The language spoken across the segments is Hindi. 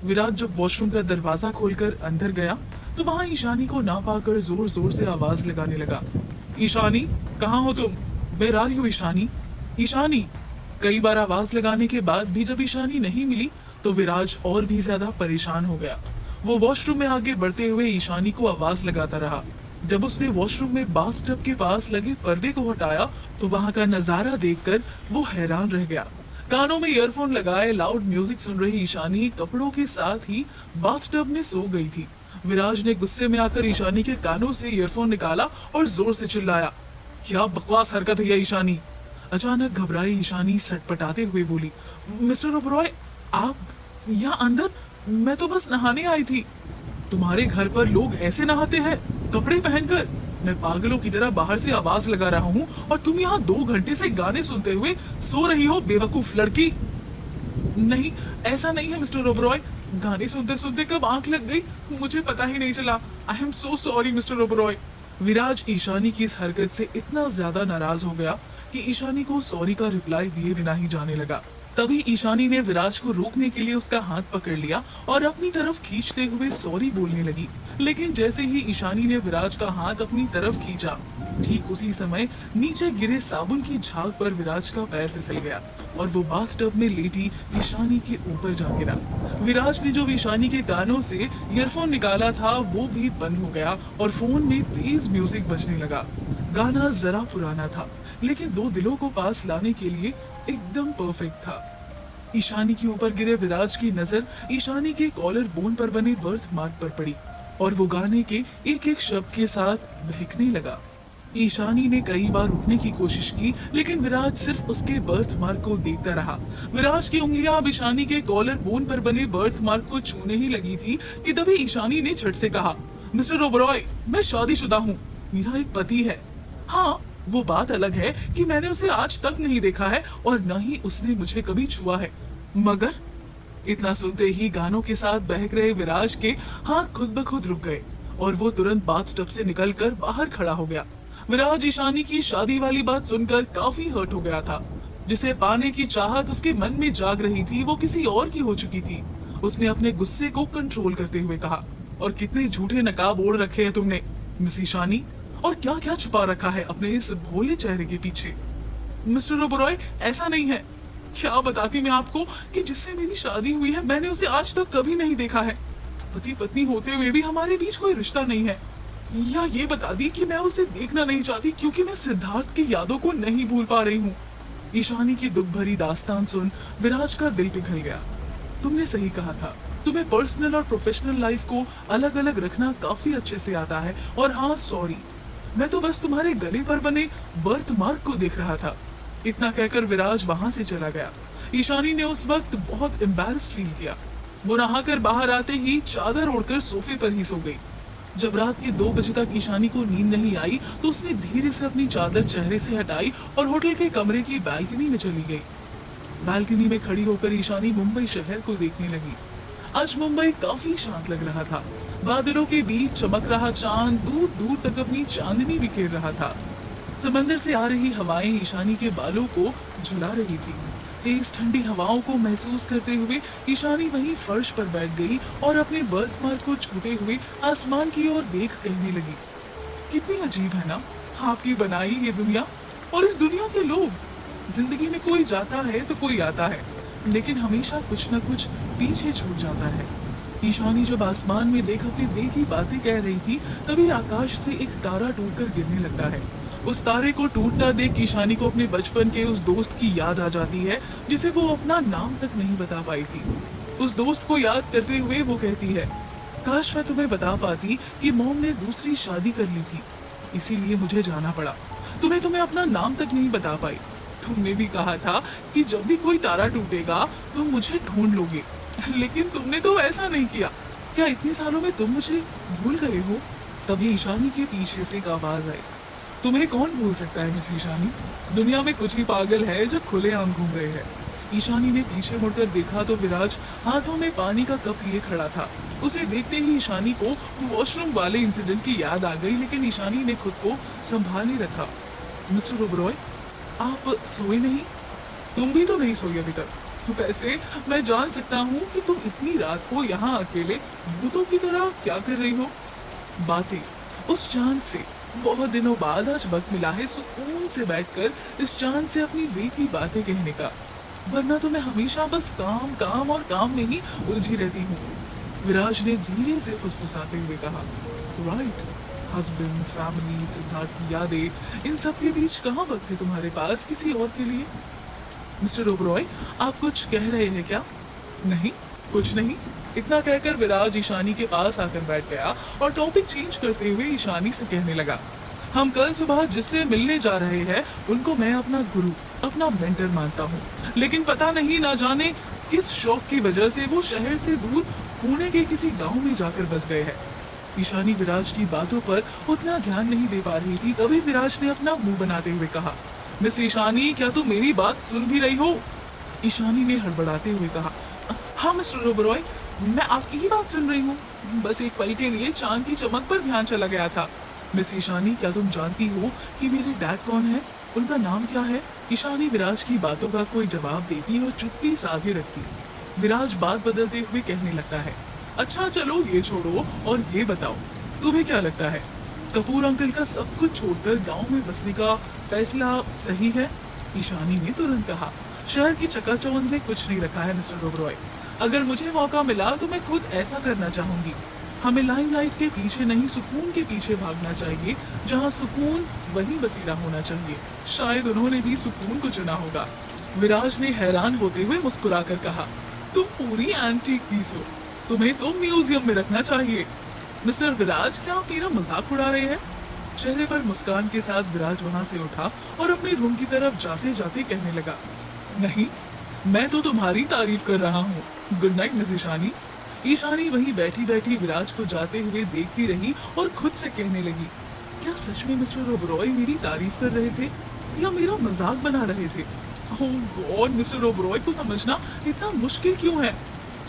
विराज जब वॉशरूम का दरवाजा खोलकर अंदर गया तो वहां ईशानी को ना पाकर जोर जोर से आवाज लगाने लगा। ईशानी, कहाँ हो तुम? Where are you Ishani? Ishani. कई बार आवाज लगाने के बाद भी जब ईशानी नहीं मिली तो विराज और भी ज्यादा परेशान हो गया। वो वॉशरूम में आगे बढ़ते हुए ईशानी को आवाज लगाता रहा। जब उसने वॉशरूम में बाथटब के पास लगे पर्दे को हटाया तो वहां का नजारा देखकर वो हैरान रह गया। कानों में ईयरफोन लगाए लाउड म्यूजिक सुन रही ईशानी कपड़ों के साथ ही बाथटब में सो गई थी। विराज ने गुस्से में आकर ईशानी के कानों से ईयरफोन निकाला और जोर से चिल्लाया, क्या बकवास हरकत है ईशानी? अचानक घबराई ईशानी सटपटाते हुए बोली, मिस्टर ओबरॉय, आप यहाँ अंदर? मैं तो बस नहाने आई थी। तुम्हारे घर पर लोग ऐसे नहाते हैं, कपड़े पहनकर? मैं पागलों की तरह बाहर से आवाज लगा रहा हूँ और तुम यहाँ 2 घंटे से गाने सुनते हुए सो रही हो, बेवकूफ लड़की। नहीं, ऐसा नहीं है मिस्टर ओबरॉय। गाने सुनते सुनते कब आंख लग गई मुझे पता ही नहीं चला। I am so sorry mister Oberoi. Viraj Ishani की इस हरकत से इतना ज्यादा नाराज हो गया कि ईशानी को सॉरी का रिप्लाई दिए बिना ही जाने लगा। तभी ईशानी ने विराज को रोकने के लिए उसका हाथ पकड़ लिया और अपनी तरफ खींचते हुए सॉरी बोलने लगी। लेकिन जैसे ही ईशानी ने विराज का हाथ अपनी तरफ खींचा, ठीक उसी समय नीचे गिरे साबुन की झाग पर विराज का पैर फिसल गया और वो बाथटब में लेटी ईशानी के ऊपर जा गिरा। विराज ने जो ईशानी के कानों से ईयरफोन निकाला था वो भी बंद हो गया और फोन में तेज म्यूजिक बजने लगा। गाना जरा पुराना था लेकिन दो दिलों को पास लाने के लिए एकदम परफेक्ट था। ईशानी के ऊपर गिरे विराज की नजर ईशानी के कॉलर बोन पर बने बर्थ मार्क पर पड़ी और वो गाने के एक एक शब्द के साथ बहकने लगा। ईशानी ने कई बार उठने की कोशिश की लेकिन विराज सिर्फ उसके बर्थ मार्क को देखता रहा। विराज की उंगलियां अब ईशानी के कॉलर बोन पर बने बर्थ मार्क को छूने ही लगी थी कि तभी ईशानी ने झट से कहा, मिस्टर ओबरॉय, मैं शादीशुदा हूँ, मेरा एक पति है। हाँ, वो बात अलग है कि मैंने उसे आज तक नहीं देखा है और न ही उसने मुझे कभी छुआ है, मगर इतना सुनते ही गानों के साथ बहक रहे विराज के हाथ खुद ब खुद रुक गए और वो तुरंत बाथटब से निकलकर बाहर खड़ा हो गया। विराज ईशानी की शादी वाली बात सुनकर काफी हर्ट हो गया था। जिसे पाने की चाहत उसके मन में जाग रही थी वो किसी और की हो चुकी थी। उसने अपने गुस्से को कंट्रोल करते हुए कहा, और कितने झूठे नकाब ओढ़ रखे हैं तुमने मिस ईशानी, और क्या क्या छुपा रखा है अपने इस भोले चेहरे के पीछे। मिस्टर ओबरॉय, ऐसा नहीं है। क्या बताती मैं आपको कि जिससे मेरी शादी हुई है मैंने उसे आज तक कभी नहीं देखा है। पति पत्नी होते हुए भी हमारे बीच कोई रिश्ता नहीं है। या ये बता दी कि मैं उसे देखना नहीं चाहती क्योंकि मैं सिद्धार्थ की यादों को नहीं भूल पा रही हूँ। ईशानी की दुख भरी दास्तान सुन विराज का दिल पिघल गया। तुमने सही कहा था, तुम्हें पर्सनल और प्रोफेशनल लाइफ को अलग अलग रखना काफी अच्छे से आता है। और हाँ, सॉरी, मैं तो बस तुम्हारे गले पर बने बर्थ मार्क को देख रहा था। इतना कहकर विराज वहां से चला गया। ईशानी ने उस वक्त बहुत एम्बैरेस्ड फील किया। वो नहाकर बाहर आते ही चादर ओढ़कर सोफे पर ही सो गई। जब रात के 2 बजे तक ईशानी को नींद नहीं आई तो उसने धीरे से अपनी चादर चेहरे से हटाई और होटल के कमरे की बालकनी में चली गई। बालकनी में खड़ी होकर ईशानी मुंबई शहर को देखने लगी। आज मुंबई काफी शांत लग रहा था। बादलों के बीच चमक रहा चांद दूर दूर तक अपनी चांदनी बिखेर रहा था। समंदर से आ रही हवाएं ईशानी के बालों को झुला रही थी। तेज ठंडी हवाओं को महसूस करते हुए ईशानी वहीं फर्श पर बैठ गई और अपने बर्थ मार्क को छूते हुए आसमान की ओर देख कहने लगी, कितनी अजीब है ना आपकी बनाई ये दुनिया और इस दुनिया के लोग। जिंदगी में कोई जाता है तो कोई आता है, लेकिन हमेशा कुछ न कुछ पीछे छूट जाता है। ईशानी जब आसमान में देख अपने दिल की बातें कह रही थी तभी आकाश से एक तारा टूटकर गिरने लगता है। उस तारे को टूटता देख ईशानी को अपने बचपन के उस दोस्त की याद आ जाती है जिसे वो अपना नाम तक नहीं बता पाई थी। उस दोस्त को याद करते हुए वो कहती है, काश मैं तुम्हें बता पाती कि मॉम ने दूसरी शादी कर ली थी, इसीलिए मुझे जाना पड़ा। तुम्हें अपना नाम तक नहीं बता पाई। तुमने भी कहा था कि जब भी कोई तारा टूटेगा तुम मुझे ढूंढ लोगे, लेकिन तुमने तो ऐसा नहीं किया। क्या इतने सालों में तुम मुझे भूल गए हो? तभी ईशानी के पीछे से एक आवाज आई, तुम्हें कौन भूल सकता है मिस ईशानी, दुनिया में कुछ ही पागल है जो खुलेआम घूम रहे हैं। ईशानी ने पीछे मुड़कर देखा तो विराज हाथों में पानी का कप लिए खड़ा था। उसे देखते ही ईशानी को वॉशरूम वाले इंसिडेंट की याद आ गई, लेकिन ईशानी ने खुद को संभाले रखा। मिस्टर ओबरॉय, आप सोए नहीं? तुम भी तो नहीं सोई अभी तक। वैसे मैं जान सकता हूँ कि तुम इतनी रात को यहाँ अकेले भूतों की तरह क्या कर रही हो? बातें उस चांद से बहुत दिनों बाद आज वक्त मिला है सुकून से बैठकर इस चांद से अपनी दिल की बातें कहने का, वरना तो मैं हमेशा बस काम काम और काम में ही उलझी रहती हूँ। विराज ने धीरे से फुसफुसाते हुए कहा, राइट, हस्बैंड, फैमिली, सिद्धार्थ की यादें, इन सब के बीच कहाँ वक्त है तुम्हारे पास किसी और के लिए? मिस्टर ओबरॉय, आप कुछ कह रहे हैं क्या? नहीं, कुछ नहीं। इतना कहकर विराज ईशानी के पास आकर बैठ गया और टॉपिक चेंज करते हुए ईशानी से कहने लगा, हम कल सुबह जिससे मिलने जा रहे हैं उनको मैं अपना गुरु, अपना मेंटर मानता हूँ, लेकिन पता नहीं ना जाने किस शौक की वजह से वो शहर से दूर पुणे के किसी गांव में जाकर बस गए हैं। ईशानी विराज की बातों पर उतना ध्यान नहीं दे पा रही थी, तभी विराज ने अपना मुंह बनाते हुए कहा, मिस ईशानी, क्या तुम मेरी बात सुन भी रही हो? ईशानी ने हड़बड़ाते हुए कहा, हाँ मिस्टर ओबरॉय, मैं आपकी ही बात सुन रही हूँ। बस एक पल के लिए चांद की चमक पर ध्यान चला गया था। मिस ईशानी, क्या तुम जानती हो कि मेरे डैड कौन है? उनका नाम क्या है? ईशानी विराज की बातों का कोई जवाब देती और चुप्पी साधे रखती। विराज बात बदलते हुए कहने लगता है, अच्छा चलो ये छोड़ो और ये बताओ, तुम्हें क्या लगता है कपूर अंकल का सब कुछ छोड़कर गांव में बसने का फैसला सही है? ईशानी ने तुरंत कहा, शहर की चकाचौंध में कुछ नहीं रखा है मिस्टर ओबरॉय। अगर मुझे मौका मिला तो मैं खुद ऐसा करना चाहूंगी। हमें लाइमलाइट के पीछे नहीं, सुकून के पीछे भागना चाहिए। जहाँ सुकून वहीं बसीरा होना चाहिए। शायद उन्होंने भी सुकून को चुना होगा। विराज ने हैरान होते हुए मुस्कुराकर कहा, तुम पूरी एंटीक पीस हो, तुम्हें तो म्यूजियम में रखना चाहिए। मिस्टर विराज, क्या आप मेरा मजाक उड़ा रहे हैं? चेहरे पर मुस्कान के साथ विराज वहां से उठा और अपने रूम की तरफ जाते जाते कहने लगा, नहीं, मैं तो तुम्हारी तारीफ कर रहा हूँ। Good night miss Ishani. Ishani वहीं बैठी बैठी विराज को जाते हुए देखती रही और खुद से कहने लगी, क्या सच में मिस्टर ओबरॉय मेरी तारीफ कर रहे थे या मेरा मजाक बना रहे थे? ओह गॉड, मिस्टर ओबरॉय को समझना इतना मुश्किल क्यों है?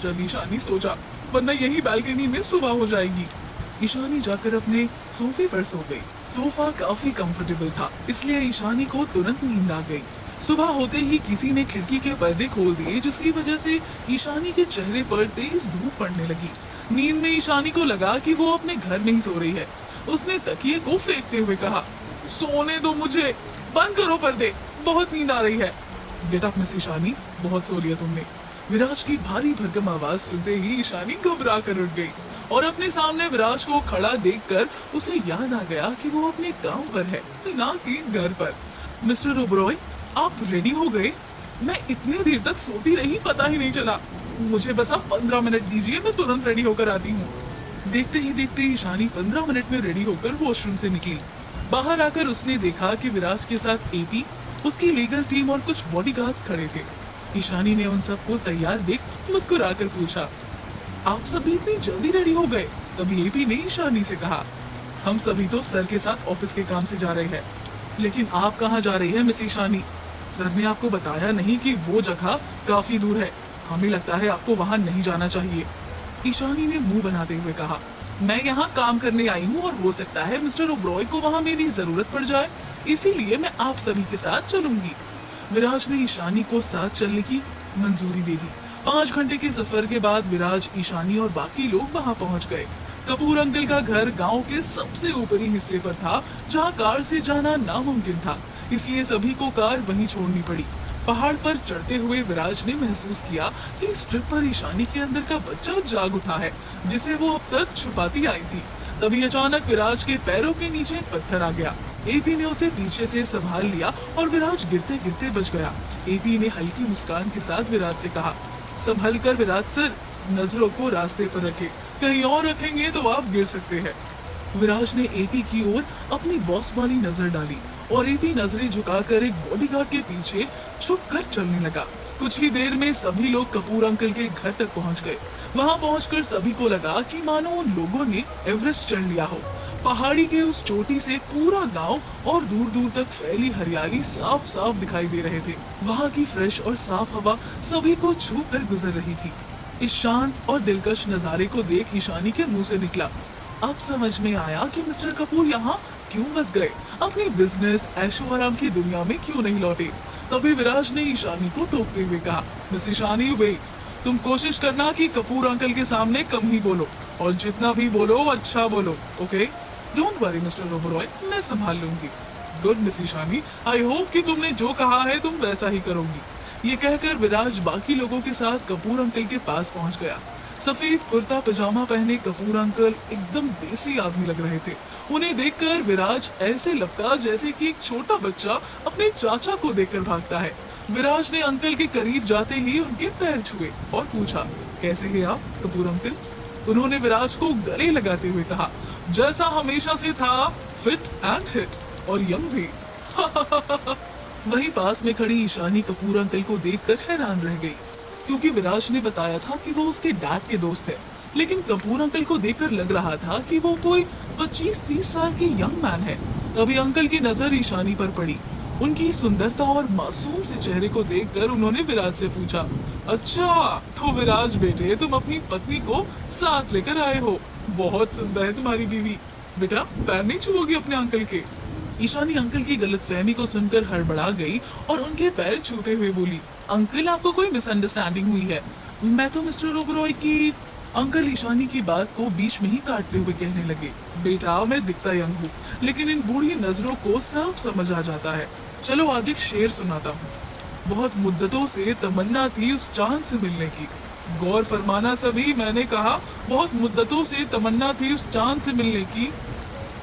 चल ईशानी सो जा, वरना यही बालकनी में सुबह हो जाएगी। ईशानी जाकर अपने सोफे पर सो गई। सोफा काफी कंफर्टेबल था, इसलिए ईशानी को तुरंत नींद आ गई। सुबह होते ही किसी ने खिड़की के पर्दे खोल दिए, जिसकी वजह से ईशानी के चेहरे पर तेज धूप पड़ने लगी। नींद में ईशानी को लगा कि वो अपने घर में ही सो रही है। उसने तकिए को फेंकते हुए कहा, सोने दो मुझे, बंद करो पर्दे, बहुत नींद आ रही है। गेट अप मिस ईशानी, बहुत सो लिया तुमने। विराज की भारी भरकम आवाज सुनते ही ईशानी घबरा कर उठ गई और अपने सामने विराज को खड़ा देखकर उसे याद आ गया कि वो अपने गांव पर है, ना कि घर पर। मिस्टर ओबरॉय, आप रेडी हो गए? मैं इतनी देर तक सोती रही, पता ही नहीं चला। मुझे बस आप 15 मिनट दीजिए, मैं तुरंत रेडी होकर आती हूँ। देखते ही देखते ईशानी 15 मिनट में रेडी होकर वॉशरूम से निकली। बाहर आकर उसने देखा कि विराज के साथ एपी, उसकी लीगल टीम और कुछ बॉडीगार्ड्स खड़े थे। ईशानी ने उन सबको तैयार देख मुस्कुराकर पूछा, आप सभी इतनी जल्दी रेडी हो गए? तभी एपी ने ईशानी से कहा, हम सभी तो सर के साथ ऑफिस के काम से जा रहे हैं, लेकिन आप कहाँ जा रही हैं मिस ईशानी? सर ने आपको बताया नहीं कि वो जगह काफी दूर है, हमें लगता है आपको वहाँ नहीं जाना चाहिए। ईशानी ने मुंह बनाते हुए कहा, मैं यहाँ काम करने आई हूँ और हो सकता है मिस्टर ओबरॉय को वहाँ मेरी जरूरत पड़ जाए, इसीलिए मैं आप सभी के साथ चलूंगी। विराज ने ईशानी को साथ चलने की मंजूरी दे दी। 5 घंटे के सफर के बाद विराज, ईशानी और बाकी लोग वहाँ पहुँच गए। कपूर अंकल का घर गांव के सबसे ऊपरी हिस्से पर था, जहां कार से जाना नामुमकिन था, इसलिए सभी को कार वहीं छोड़नी पड़ी। पहाड़ पर चढ़ते हुए विराज ने महसूस किया कि इस ट्रिप पर ईशानी के अंदर का बच्चा जाग उठा है, जिसे वो अब तक छुपाती आई थी। तभी अचानक विराज के पैरों के नीचे एक पत्थर आ गया। एपी ने उसे पीछे से संभाल लिया और विराज गिरते गिरते बच गया। एपी ने हल्की मुस्कान के साथ विराज से कहा, संभल कर विराज सर, नजरों को रास्ते पर रखे, कहीं और रखेंगे तो आप गिर सकते हैं। विराज ने एपी की ओर अपनी बॉस वाली नजर डाली और एपी नजरें झुकाकर एक बॉडीगार्ड के पीछे छुपकर चलने लगा। कुछ ही देर में सभी लोग कपूर अंकल के घर तक पहुंच गए। वहां पहुंचकर सभी को लगा कि मानो उन लोगों ने एवरेस्ट चढ़ लिया हो। पहाड़ी के उस चोटी से पूरा गांव और दूर दूर तक फैली हरियाली साफ साफ दिखाई दे रहे थे। वहां की फ्रेश और साफ हवा सभी को छू कर गुजर रही थी। इस शांत और दिलकश नजारे को देख ईशानी के मुंह से निकला, अब समझ में आया कि मिस्टर कपूर यहाँ क्यों बस गए, अपनी बिजनेस ऐशो आराम की दुनिया में क्यों नहीं लौटे। तभी विराज ने ईशानी को टोकते हुए कहा, मिस ईशानी वेट, तुम कोशिश करना कि कपूर अंकल के सामने कम ही बोलो और जितना भी बोलो अच्छा बोलो, okay? Don't worry mister Oberoi, मैं संभाल लूंगी। Good miss Ishani, I hope कि तुमने जो कहा है तुम वैसा ही करोगी। ये कहकर विराज बाकी लोगों के साथ कपूर अंकल के पास पहुंच गया। सफेद कुर्ता पजामा पहने कपूर अंकल एकदम देसी आदमी लग रहे थे। उन्हें देखकर विराज ऐसे लपका जैसे कि एक छोटा बच्चा अपने चाचा को देखकर भागता है। विराज ने अंकल के करीब जाते ही उनके पैर छुए और पूछा, कैसे हैं आप कपूर अंकल? उन्होंने विराज को गले लगाते हुए कहा, जैसा हमेशा से था, फिट एंड हिट और यंग भी। वहीं पास में खड़ी ईशानी कपूर अंकल को देखकर हैरान रह गई, क्योंकि विराज ने बताया था कि वो उसके डैड के दोस्त है, लेकिन कपूर अंकल को देखकर लग रहा था कि वो कोई 25-30 साल के यंग मैन है। तभी अंकल की नजर ईशानी पर पड़ी। उनकी सुंदरता और मासूम से चेहरे को देखकर उन्होंने विराज से पूछा, अच्छा तो विराज बेटे, तुम अपनी पत्नी को साथ लेकर आए हो, बहुत सुंदर है तुम्हारी बीवी। बेटा पैर नहीं छुओगी अपने अंकल के? ईशानी अंकल की गलतफहमी को सुनकर हड़बड़ा गई और उनके पैर छूते हुए बोली, अंकल आपको कोई मिसअंडरस्टैंडिंग हुई है, मैं तो मिस्टर ओबरॉय की। अंकल ईशानी की बात को बीच में ही काटते हुए कहने लगे, बेटा मैं दिखता यंग हूँ, लेकिन इन बूढ़ी नजरों को सब समझ आ जाता है। चलो आज एक शेर सुनाता हूँ। बहुत मुद्दतों से तमन्ना थी उस चांद से मिलने की। गौर फरमाना सभी, मैंने कहा बहुत मुद्दतों से तमन्ना थी उस चांद से मिलने की।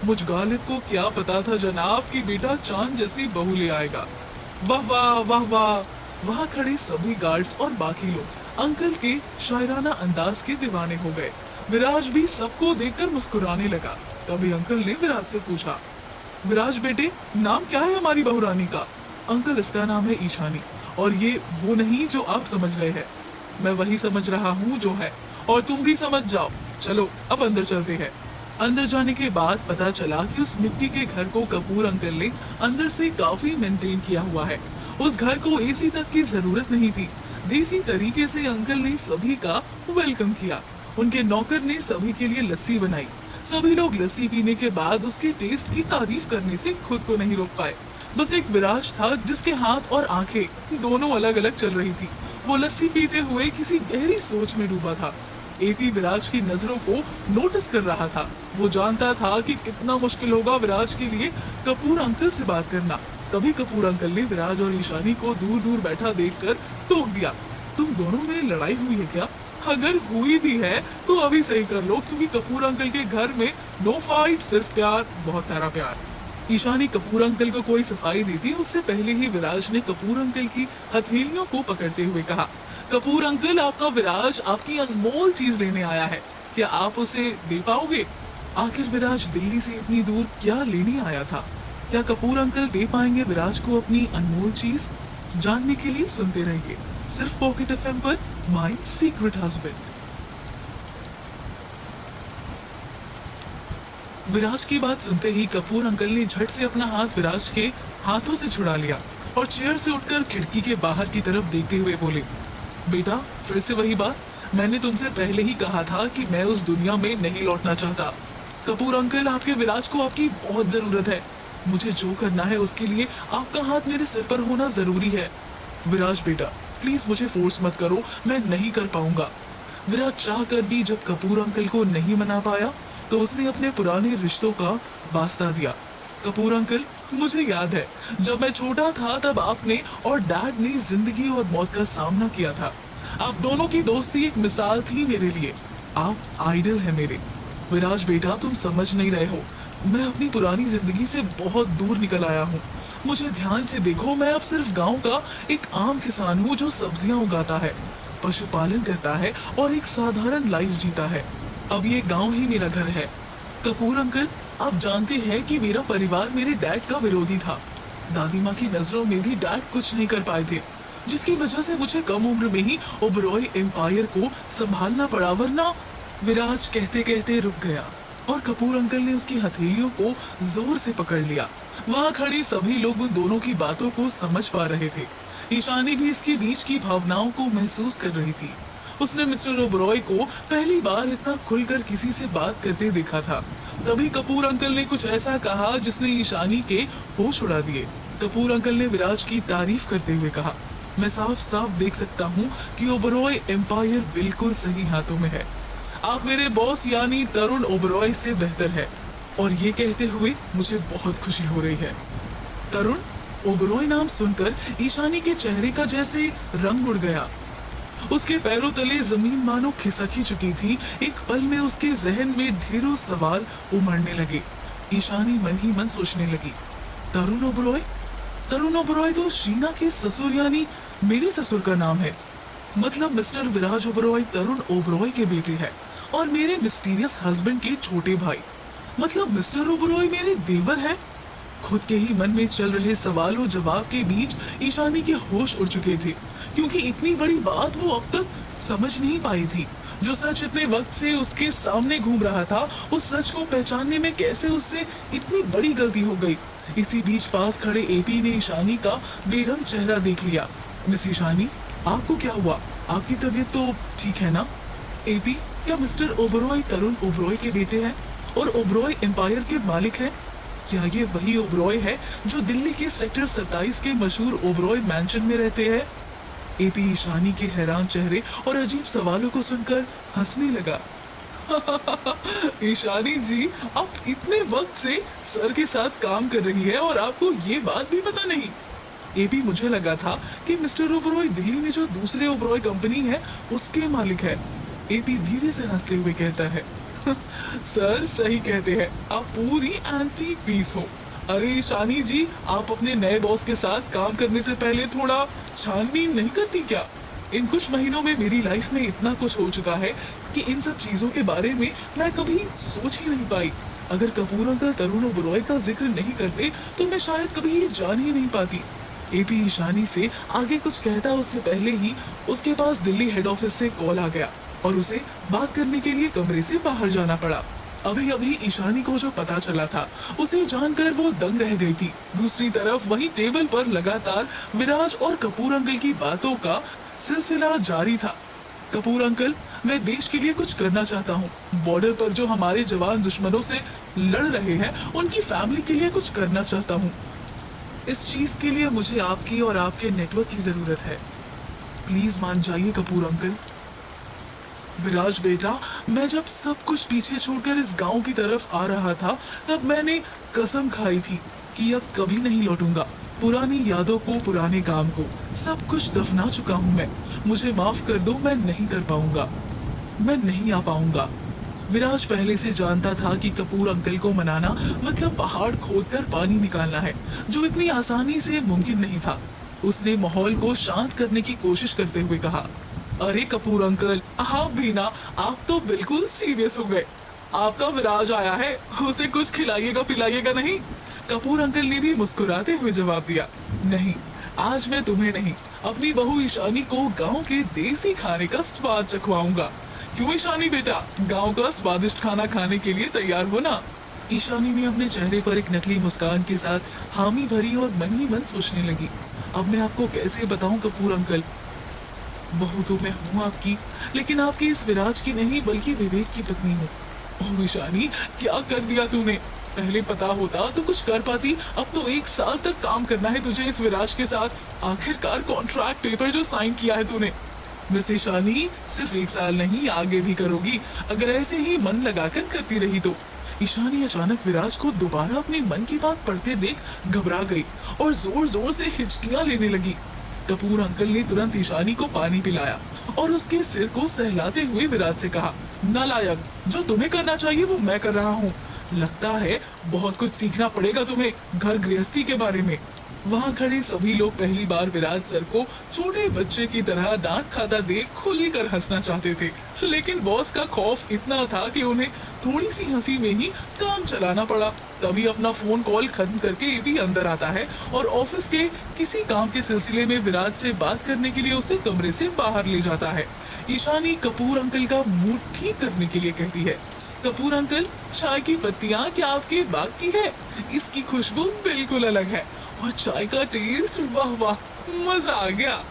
मुझ गालिब को क्या पता था जनाब कि बेटा चांद जैसी बहू ले आएगा। वाह वाह वाह वाह। वहाँ खड़े सभी गार्ड्स और बाकी लोग अंकल के शायराना अंदाज के दीवाने हो गए। विराज भी सबको देखकर मुस्कुराने लगा। तभी अंकल ने विराज से पूछा, विराज बेटे नाम क्या है हमारी बहू रानी का? अंकल इसका नाम है ईशानी, और ये वो नहीं जो आप समझ रहे हैं, मैं वही समझ रहा हूँ जो है, और तुम भी समझ जाओ। चलो अब अंदर चलते हैं। अंदर जाने के बाद पता चला कि उस मिट्टी के घर को कपूर अंकल ने अंदर से काफी मेंटेन किया हुआ है। उस घर को एसी तक की जरूरत नहीं थी। देसी तरीके से अंकल ने सभी का वेलकम किया। उनके नौकर ने सभी के लिए लस्सी बनाई। सभी लोग लस्सी पीने के बाद उसके टेस्ट की तारीफ करने से खुद को नहीं रोक पाए। बस एक विराज था जिसके हाथ और आंखें दोनों अलग अलग चल रही थी। वो लस्सी पीते हुए किसी गहरी सोच में डूबा था। एपी विराज की नजरों को नोटिस कर रहा था। वो जानता था कि कितना मुश्किल होगा विराज के लिए कपूर अंकल से बात करना। तभी कपूर अंकल ने विराज और ईशानी को दूर दूर बैठा देखकर टोक दिया, तुम दोनों में लड़ाई हुई है क्या? अगर हुई भी है तो अभी सही कर लो, क्योंकि कपूर अंकल के घर में नो फाइट, सिर्फ प्यार, बहुत सारा प्यार। ईशानी कपूर अंकल को कोई सफाई दी थी उससे पहले ही विराज ने कपूर अंकल की हथेलियों को पकड़ते हुए कहा, कपूर अंकल आपका विराज आपकी अनमोल चीज लेने आया है, क्या आप उसे दे पाओगे? आखिर विराज दिल्ली से इतनी दूर क्या लेने आया था? क्या कपूर अंकल दे पाएंगे विराज को अपनी अनमोल चीज? जानने के लिए सुनते रहिए सिर्फ पॉकेट एफएम पर, माय सीक्रेट हस्बैंड। विराज की बात सुनते ही कपूर अंकल ने झट से अपना हाथ विराज के हाथों से छुड़ा लिया और चेयर से उठकर खिड़की के बाहर की तरफ देखते हुए बोले, बेटा फिर से वही बात, मैंने तुमसे पहले ही कहा था कि मैं उस दुनिया में नहीं लौटना चाहता। कपूर अंकल आपके विराज को आपकी बहुत जरूरत है। मुझे जो करना है उसके लिए आपका हाथ मेरे सिर पर होना जरूरी है। विराज बेटा प्लीज मुझे फोर्स मत करो, मैं नहीं कर पाऊंगा। विराज चाह कर भी जब कपूर अंकल को नहीं मना पाया तो उसने अपने पुराने रिश्तों का वास्ता दिया। कपूर अंकल मुझे याद है जब मैं छोटा था तब आपने और डैड ने जिंदगी और मौत का सामना किया था। आप दोनों की दोस्ती एक मिसाल थी मेरे लिए, आप आइडल है मेरे। विराज बेटा तुम समझ नहीं रहे हो, मैं अपनी पुरानी जिंदगी से बहुत दूर निकल आया हूँ। मुझे ध्यान से देखो, मैं अब सिर्फ गांव का एक आम किसान हूँ जो सब्जियां उगाता है, पशुपालन करता है और एक साधारण लाइफ जीता है। अब ये गांव ही मेरा घर है। कपूर अंकल आप जानते हैं कि मेरा परिवार मेरे डैड का विरोधी था। दादी माँ की नजरों में भी डैड कुछ नहीं कर पाए थे, जिसकी वजह से मुझे कम उम्र में ही ओबरॉय एम्पायर को संभालना पड़ा, वरना। विराज कहते कहते रुक गया और कपूर अंकल ने उसकी हथेलियों को जोर से पकड़ लिया। वहाँ खड़े सभी लोग उन दोनों की बातों को समझ पा रहे थे। ईशानी भी इसके बीच की भावनाओं को महसूस कर रही थी। उसने मिस्टर ओबरॉय को पहली बार इतना खुलकर किसी से बात करते देखा था। तभी कपूर अंकल ने कुछ ऐसा कहा जिसने ईशानी के होश उड़ा दिए। कपूर अंकल ने विराज की तारीफ करते हुए कहा, मैं साफ साफ देख सकता हूँ कि ओबरॉय एम्पायर बिल्कुल सही हाथों में है। आप मेरे बॉस यानी तरुण ओबरॉय से बेहतर है, और ये कहते हुए मुझे बहुत खुशी हो रही है। तरुण ओबरॉय नाम सुनकर ईशानी के चेहरे का जैसे रंग उड़ गया। उसके पैरों तले जमीन मानो खिसक ही चुकी थी। एक पल में उसके जहन में ढेरों सवाल उमड़ने लगे। ईशानी मन ही मन सोचने लगी, तरुण ओबरॉय? तरुण ओबरॉय तो शीना के ससुर यानी मेरे ससुर का नाम है। मतलब मिस्टर विराज ओबरॉय तरुण ओबरॉय के बेटे हैं और मेरे मिस्टीरियस हस्बैंड के छोटे भाई। मतलब मिस्टर ओबरॉय मेरे देवर हैं। खुद के ही मन में चल रहे सवालों जवाब के बीच ईशानी के होश उड़ चुके थे, क्योंकि इतनी बड़ी बात वो अब तक समझ नहीं पाई थी। जो सच इतने वक्त से उसके सामने घूम रहा था, उस सच को पहचानने में कैसे उससे इतनी बड़ी गलती हो गई। इसी बीच पास खड़े एपी ने ईशानी का बेरंग चेहरा देख लिया। मिस ईशानी, आपको क्या हुआ? आपकी तबीयत तो ठीक है ना? एपी, क्या मिस्टर ओबरॉय तरुण ओबरॉय के बेटे हैं और ओबरॉय एम्पायर के मालिक हैं? क्या ये वही ओबरॉय है जो दिल्ली के सेक्टर 27 के मशहूर ओबरॉय मैंशन में रहते हैं? एपी ईशानी के हैरान चेहरे और अजीब सवालों को सुनकर हंसने लगा। ईशानी जी, आप इतने वक्त से सर के साथ काम कर रही है और आपको ये बात भी पता नहीं? एपी, मुझे लगा था कि मिस्टर ओबरॉय दिल्ली में जो दूसरे ओबरॉय कंपनी है उसके मालिक है। एपी धीरे से हंसते हुए कहता है, सर सही कहते हैं, आप पूरी एंटी पीस हो। अरे ईशानी जी, आप अपने नए बॉस के साथ काम करने से पहले थोड़ा छानबीन नहीं करती क्या? इन कुछ महीनों में मेरी लाइफ में इतना कुछ हो चुका है कि इन सब चीजों के बारे में मैं कभी सोच ही नहीं पाई। अगर कपूर अंकल तरुण ओबरॉय का जिक्र नहीं करते तो मैं शायद कभी ये जान ही नहीं पाती। एपी ईशानी से आगे कुछ कहता उससे पहले ही उसके पास दिल्ली हेड ऑफिस से कॉल आ गया और उसे बात करने के लिए कमरे से बाहर जाना पड़ा। अभी अभी ईशानी को जो पता चला था उसे जानकर वो दंग रह गई थी। दूसरी तरफ वही टेबल पर लगातार विराज और कपूर अंकल की बातों का सिलसिला जारी था। कपूर अंकल, मैं देश के लिए कुछ करना चाहता हूँ। बॉर्डर पर जो हमारे जवान दुश्मनों से लड़ रहे हैं उनकी फैमिली के लिए कुछ करना चाहता हूँ। इस चीज के लिए मुझे आपकी और आपके नेटवर्क की जरूरत है। प्लीज मान जाइए कपूर अंकल। विराज बेटा, मैं जब सब कुछ पीछे छोड़कर इस गांव की तरफ आ रहा था तब मैंने कसम खाई थी कि अब कभी नहीं लौटूंगा। पुरानी यादों को, पुराने काम को, सब कुछ दफना चुका हूँ मैं। मुझे माफ कर दो, मैं नहीं कर पाऊंगा, मैं नहीं आ पाऊंगा। विराज पहले से जानता था कि कपूर अंकल को मनाना मतलब पहाड़ खोदकर पानी निकालना है, जो इतनी आसानी से मुमकिन नहीं था। उसने माहौल को शांत करने की कोशिश करते हुए कहा, अरे कपूर अंकल, आप भी ना, आप तो बिल्कुल सीरियस हो गए। आपका विराज आया है, उसे कुछ खिलाइएगा पिलाइएगा नहीं? कपूर अंकल ने भी मुस्कुराते हुए जवाब दिया, नहीं, आज मैं तुम्हें नहीं, अपनी बहू ईशानी को गांव के देसी खाने का स्वाद चखवाऊंगा। क्यों ईशानी बेटा, गांव का स्वादिष्ट खाना खाने के लिए तैयार हो ना? ईशानी ने अपने चेहरे पर एक नकली मुस्कान के साथ हामी भरी और मन ही मन सोचने लगी, अब मैं आपको कैसे बताऊं कपूर अंकल, बहू तो मैं हूँ आपकी, लेकिन आपके इस विराज की नहीं बल्कि विवेक की पत्नी हूँ। ओह ईशानी, क्या कर दिया तूने? पहले पता होता तो कुछ कर पाती। अब तो 1 साल तक काम करना है तुझे इस विराज के साथ। आखिरकार कॉन्ट्रैक्ट पेपर जो साइन किया है तूने। मिस ईशानी, सिर्फ 1 साल नहीं, आगे भी करोगी अगर ऐसे ही मन लगाकर करती रही तो। ईशानी अचानक विराज को दोबारा अपने मन की बात पढ़ते देख घबरा गई और जोर जोर से हिचकियां लेने लगी। कपूर अंकल ने तुरंत ईशानी को पानी पिलाया और उसके सिर को सहलाते हुए विराज से कहा, नालायक, जो तुम्हें करना चाहिए वो मैं कर रहा हूँ। लगता है बहुत कुछ सीखना पड़ेगा तुम्हें घर गृहस्थी के बारे में। वहाँ खड़े सभी लोग पहली बार विराज सर को छोटे बच्चे की तरह डांट खाता देख खुली कर हंसना चाहते थे, लेकिन बॉस का खौफ इतना था कि उन्हें थोड़ी सी हंसी में ही काम चलाना पड़ा। तभी अपना फोन कॉल खत्म करके एपी अंदर आता है और ऑफिस के किसी काम के सिलसिले में विराज से बात करने के लिए उसे कमरे से बाहर ले जाता है। ईशानी कपूर अंकल का मूड ठीक करने के लिए कहती है, कपूर अंकल, चाय की पत्तियाँ क्या आपके बाग की है? इसकी खुशबू बिल्कुल अलग है और चाय का टेस्ट, वाह वाह, मजा आ गया।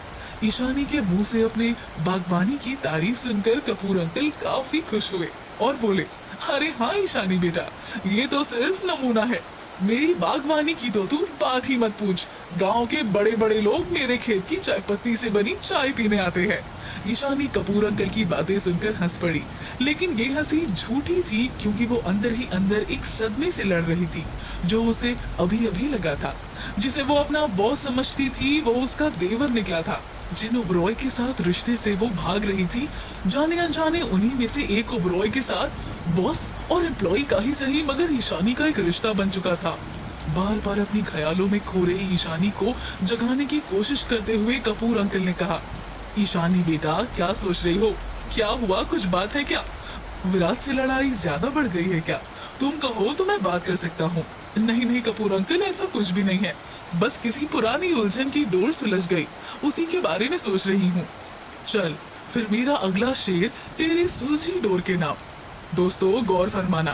ईशानी के मुंह से अपने बागवानी की तारीफ सुनकर कपूर अंकल काफी खुश हुए और बोले, अरे हाँ ईशानी बेटा, ये तो सिर्फ नमूना है, मेरी बागवानी की तो तू बात ही मत पूछ। गांव के बड़े बड़े लोग मेरे खेत की चाय पत्ती से बनी चाय पीने आते हैं। ईशानी कपूर अंकल की बातें सुनकर हंस पड़ी, लेकिन ये हंसी झूठी थी क्योंकि वो अंदर ही अंदर एक सदमे से लड़ रही थी जो उसे अभी अभी लगा था। जिसे वो अपना बॉस समझती थी वो उसका देवर निकला था। जिन ओबरॉय के साथ रिश्ते से वो भाग रही थी, जाने अनजाने उन्हीं में से एक ओबरॉय के साथ बॉस और एम्प्लॉय का ही सही मगर ईशानी का एक रिश्ता बन चुका था। बार बार अपनी ख्यालों में खो रही ईशानी को जगाने की कोशिश करते हुए कपूर अंकल ने कहा, ईशानी बेटा क्या सोच रही हो? क्या हुआ, कुछ बात है क्या? विराट से लड़ाई ज्यादा बढ़ गई है क्या? तुम कहो तो मैं बात कर सकता हूँ। नहीं नहीं कपूर अंकल, ऐसा कुछ भी नहीं है, बस किसी पुरानी उलझन की डोर सुलझ गई, उसी के बारे में सोच रही हूँ। चल फिर मेरा अगला शेर तेरी सुलझी डोर के नाम। दोस्तों गौर फरमाना,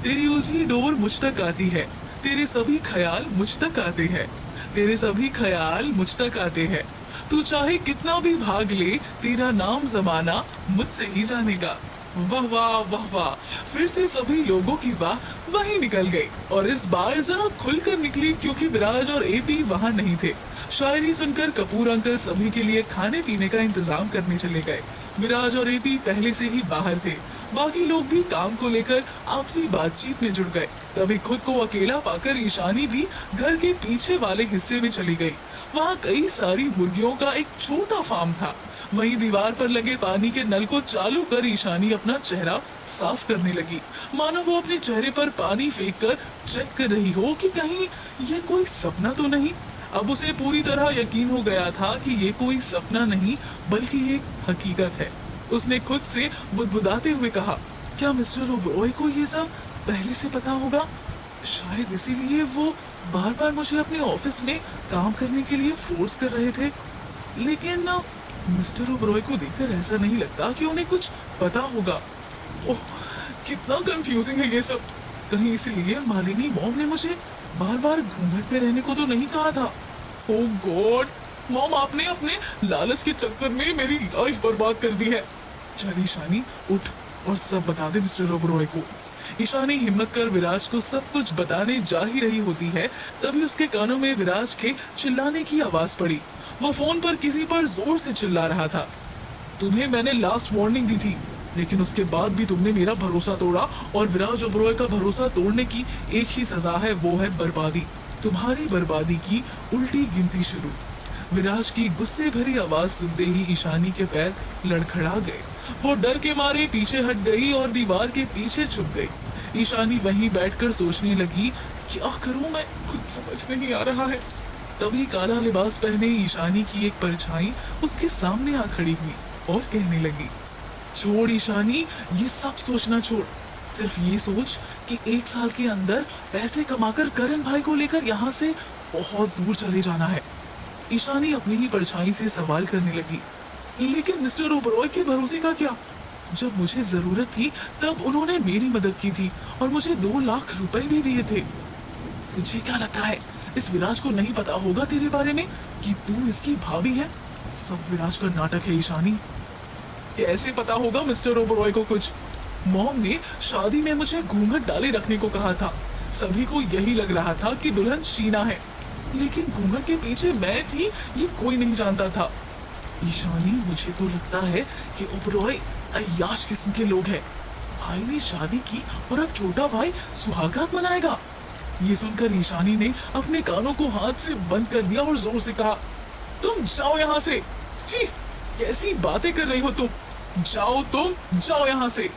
तेरी उलझी डोर मुझ तक आती है, तेरे सभी ख्याल मुझ तक आते हैं, तेरे सभी ख्याल मुझ तक आते हैं। तू चाहे कितना भी भाग ले, तेरा नाम जमाना मुझसे ही जानेगा। वाह वाह वाह वाह, फिर से सभी लोगों की वाह वहीं निकल गई और इस बार जरा खुलकर निकली क्योंकि विराज और एपी वहां नहीं थे। शायरी सुनकर कपूर अंकल सभी के लिए खाने पीने का इंतजाम करने चले गए। विराज और एपी पहले से ही बाहर थे, बाकी लोग भी काम को लेकर आपसी बातचीत में जुड़ गए। तभी खुद को अकेला पाकर ईशानी भी घर के पीछे वाले हिस्से में चली गई। वहाँ कई सारी मुर्गियों का एक छोटा फार्म था। वहीं दीवार पर लगे पानी के नल को चालू कर ईशानी अपना चेहरा साफ करने लगी, मानो वो अपने चेहरे पर पानी फेंक कर चेक कर रही हो कि कहीं ये कोई सपना तो नहीं। अब उसे पूरी तरह यकीन हो गया था कि ये कोई सपना नहीं बल्कि एक हकीकत है। उसने खुद से बुदबुदाते हुए कहा, क्या मिस्टर ओबरॉय को ये सब पहले से पता होगा? शायद इसीलिए वो बार बार मुझे अपने ऑफिस में काम करने के लिए फोर्स कर रहे थे। लेकिन मिस्टर ओबरॉय को देखकर ऐसा नहीं लगता कि उन्हें कुछ पता होगा। ओह कितना कंफ्यूजिंग है ये सब। कहीं इसीलिए मालिनी मॉम ने मुझे बार बार घूंघट में रहने को तो नहीं कहा था। ओह गॉड मॉम, आपने अपने लालच के चक्कर में मेरी लाइफ बर्बाद कर दी है। चल ईशानी उठ और सब बता दे मिस्टर ओबरॉय को। ईशानी हिम्मत कर विराज को सब कुछ बताने जा ही रही होती है, तभी उसके कानों में विराज के चिल्लाने की आवाज पड़ी। वो फोन पर किसी पर जोर से चिल्ला रहा था। तुम्हें मैंने लास्ट वार्निंग दी थी, लेकिन उसके बाद भी तुमने मेरा भरोसा तोड़ा और विराज ओबरॉय का भरोसा तोड़ने की एक ही सजा है, वो है बर्बादी। तुम्हारी बर्बादी की उल्टी गिनती शुरू। विराज की गुस्से भरी आवाज सुनते ही ईशानी के पैर लड़खड़ा गए। वो डर के मारे पीछे हट गई और दीवार के पीछे छुप गई। ईशानी वहीं बैठकर सोचने लगी, क्या करूं मैं, कुछ समझ नहीं आ रहा है। तभी काला लिबास पहने ईशानी की एक परछाई उसके सामने आ खड़ी हुई और कहने लगी, छोड़ ईशानी, ये सब सोचना छोड़। सिर्फ ये सोच कि 1 साल के अंदर पैसे कमाकर करण भाई को लेकर यहाँ से बहुत दूर चले जाना है। ईशानी अपनी ही परछाई से सवाल करने लगी, लेकिन मिस्टर ओबरॉय के भरोसे का क्या? जब मुझे जरूरत थी तब उन्होंने मेरी मदद की थी और मुझे 2 लाख रुपए भी दिए थे। तुझे क्या लगता है इस विराज को नहीं पता होगा तेरे बारे में कि तू इसकी भाभी है? सब विराज का नाटक है ईशानी। कैसे पता होगा मिस्टर ओबरॉय को कुछ? मॉम ने शादी में मुझे घूंघट डाले रखने को कहा था। सभी को यही लग रहा था कि दुल्हन शीना है, लेकिन घूंघट के पीछे मैं थी ये कोई नहीं जानता था। ईशानी मुझे तो लगता है कि ओबरॉय अय्याश किस्म के लोग हैं। भाई ने शादी की और अब छोटा भाई सुहागरात मनाएगा। ये सुनकर ईशानी ने अपने कानों को हाथ से बंद कर दिया और जोर से कहा, तुम जाओ यहाँ से। छी, कैसी बातें कर रही हो तुम? जाओ तुम, जाओ यहाँ से।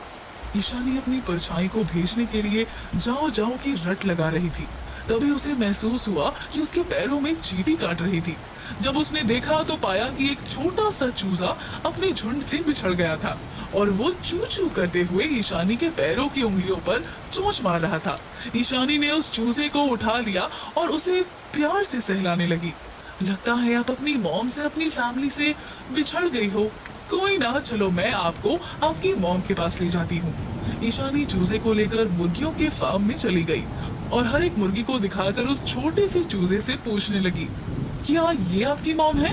ईशानी अपनी परछाई को भेजने के लिए जाओ जाओ की रट लगा रही थी। तभी उसे महसूस हुआ कि उसके पैरों में चींटी काट रही थी। जब उसने देखा तो पाया कि एक छोटा सा चूजा अपने झुंड से बिछड़ गया था और वो चू चू करते हुए ईशानी के पैरों की उंगलियों पर चोंच मार रहा था। ईशानी ने उस चूजे को उठा लिया और उसे प्यार से सहलाने लगी। लगता है आप अपनी मॉम से, अपनी फैमिली से बिछड़ गई हो। कोई ना, चलो मैं आपको आपकी मॉम के पास ले जाती हूँ। ईशानी चूजे को लेकर मुर्गियों के फार्म में चली गई और हर एक मुर्गी को दिखाकर उस छोटे से चूजे से पूछने लगी, क्या ये आपकी मॉम है?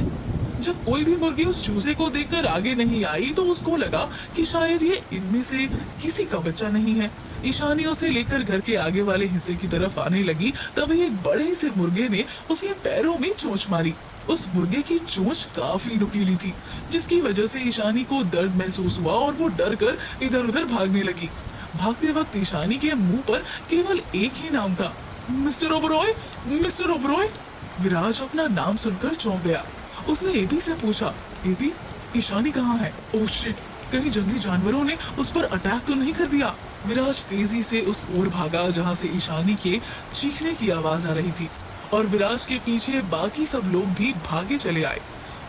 जब कोई भी मुर्गी उस चूजे को देखकर आगे नहीं आई तो उसको लगा कि शायद ये इनमें से किसी का बच्चा नहीं है। ईशानी उसे लेकर घर के आगे वाले हिस्से की तरफ आने लगी, तभी एक बड़े से मुर्गे ने उसके पैरों में चोंच मारी। उस मुर्गे की चोंच काफी नुकीली थी, जिसकी वजह से ईशानी को दर्द महसूस हुआ और वो डर कर इधर उधर भागने लगी। भागते वक्त ईशानी के मुंह पर केवल एक ही नाम था, मिस्टर ओबरॉय, मिस्टर ओबरॉय। विराज अपना नाम सुनकर चौंक गया। उसने एपी से पूछा, एपी, ईशानी कहाँ है? ओह शिट, कहीं जंगली जानवरों ने उस पर अटैक तो नहीं कर दिया? विराज तेजी से उस ओर भागा जहाँ से ईशानी के चीखने की आवाज आ रही थी, और विराज के पीछे बाकी सब लोग भी भागे चले आए।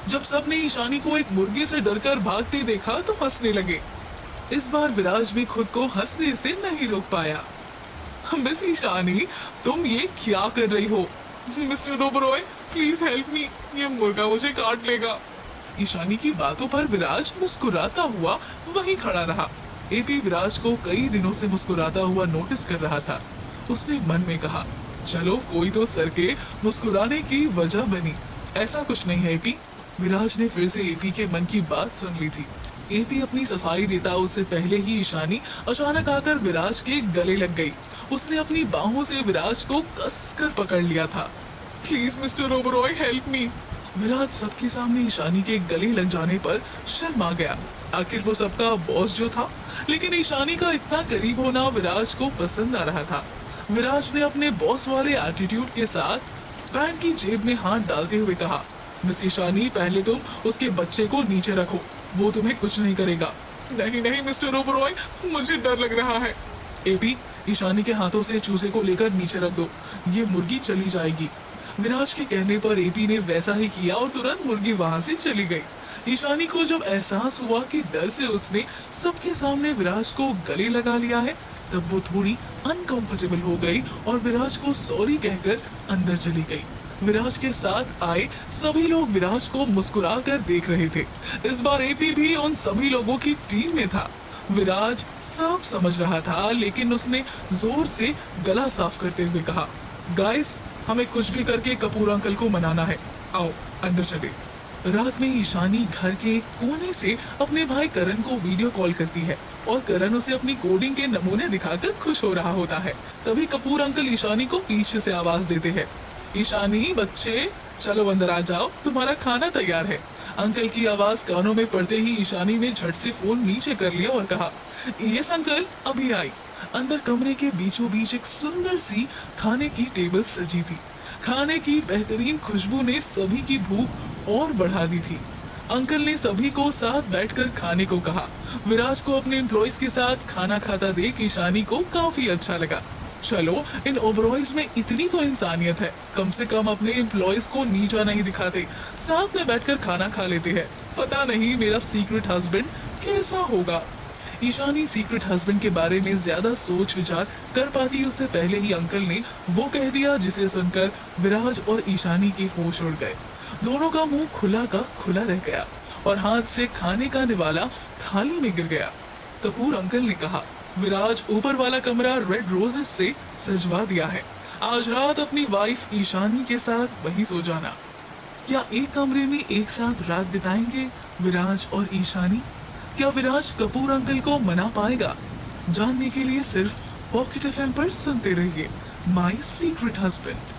जब सबने ईशानी को एक मुर्गे से डरकर भागते देखा तो हंसने लगे। इस बार विराज भी खुद को हंसने से नहीं रोक पाया। मिस ईशानी, तुम ये क्या कर रही हो? Mister Oberoi, please help me, ये मुर्गा मुझे काट लेगा। ईशानी की बातों पर विराज मुस्कुराता हुआ वहीं खड़ा रहा। एपी विराज को कई दिनों से मुस्कुराता हुआ नोटिस कर रहा था। उसने मन में कहा, चलो कोई तो सर के मुस्कुराने की वजह बनी। ऐसा कुछ नहीं है एपी। विराज ने फिर से एपी के मन की बात सुन ली थी। एपी अपनी सफाई देता उससे पहले ही ईशानी अचानक आकर विराज के गले लग गई। उसने अपनी बाहों से विराज को कसकर पकड़ लिया था। Please mister Oberoi, help me. Viraj सबके सामने ईशानी के गले लग जाने पर शर्मा गया। आखिर वो सबका बॉस जो था, लेकिन ईशानी का इतना करीब होना विराज को पसंद आ रहा था। विराज ने अपने बॉस वाले एटीट्यूड के साथ पैंट की जेब में हाथ डालते हुए कहा, मिस ईशानी, पहले तुम उसके बच्चे को नीचे रखो, वो तुम्हें कुछ नहीं करेगा। नहीं नहीं मिस्टर ओबरॉय, मुझे डर लग रहा है। एपी, ईशानी के हाथों से चूजे को लेकर नीचे रख दो, ये मुर्गी चली जाएगी। विराज के कहने पर एपी ने वैसा ही किया और तुरंत मुर्गी वहां से चली गई। ईशानी को जब एहसास हुआ कि डर से उसने सबके सामने विराज को गले लगा लिया है, तब वो थोड़ी अनकंफर्टेबल हो गई और विराज को सॉरी कहकर अंदर चली गई। विराज के साथ आए सभी लोग विराज को मुस्कुरा कर देख रहे थे। इस बार एपी भी उन सभी लोगों की टीम में था। विराज सब समझ रहा था, लेकिन उसने जोर से गला साफ करते हुए कहा, गाइस, हमें कुछ भी करके कपूर अंकल को मनाना है, आओ अंदर चले। रात में ईशानी घर के कोने से अपने भाई करण को वीडियो कॉल करती है और करण उसे अपनी कोडिंग के नमूने दिखाकर खुश हो रहा होता है। तभी कपूर अंकल ईशानी को पीछे से आवाज देते हैं, ईशानी बच्चे, चलो अंदर आ जाओ, तुम्हारा खाना तैयार है। अंकल की आवाज कानों में पड़ते ही ईशानी ने झट से फोन नीचे कर लिया और कहा, यस अंकल, अभी आई। अंदर कमरे के बीचों बीच एक सुंदर सी खाने की टेबल सजी थी। खाने की बेहतरीन खुशबू ने सभी की भूख और बढ़ा दी थी। अंकल ने सभी को साथ बैठकर खाने को कहा। विराज को अपने एम्प्लॉयज के साथ खाना खाता देख ईशानी को काफी अच्छा लगा। चलो, इन ओबरॉयज में इतनी तो इंसानियत है, कम से कम अपने एम्प्लॉयज को नीचा नहीं दिखाते, साथ में बैठकर खाना खा लेते हैं। पता नहीं मेरा सीक्रेट हस्बैंड कैसा होगा। ईशानी सीक्रेट हस्बैंड के बारे में ज्यादा सोच विचार कर पाती उससे पहले ही अंकल ने वो कह दिया, जिसे सुनकर विराज और ईशानी के होश उड़ गए। दोनों का मुंह खुला का खुला रह गया और हाथ से खाने का निवाला थाली में गिर गया। कपूर अंकल ने कहा, विराज, ऊपर वाला कमरा रेड रोजेस से सजवा दिया है, आज रात अपनी वाइफ ईशानी के साथ वहीं सो जाना। क्या एक कमरे में एक साथ रात बिताएंगे विराज और ईशानी? क्या विराज कपूर अंकल को मना पाएगा? जानने के लिए सिर्फ पॉकेट एफएम पर सुनते रहिए माय सीक्रेट हस्बैंड।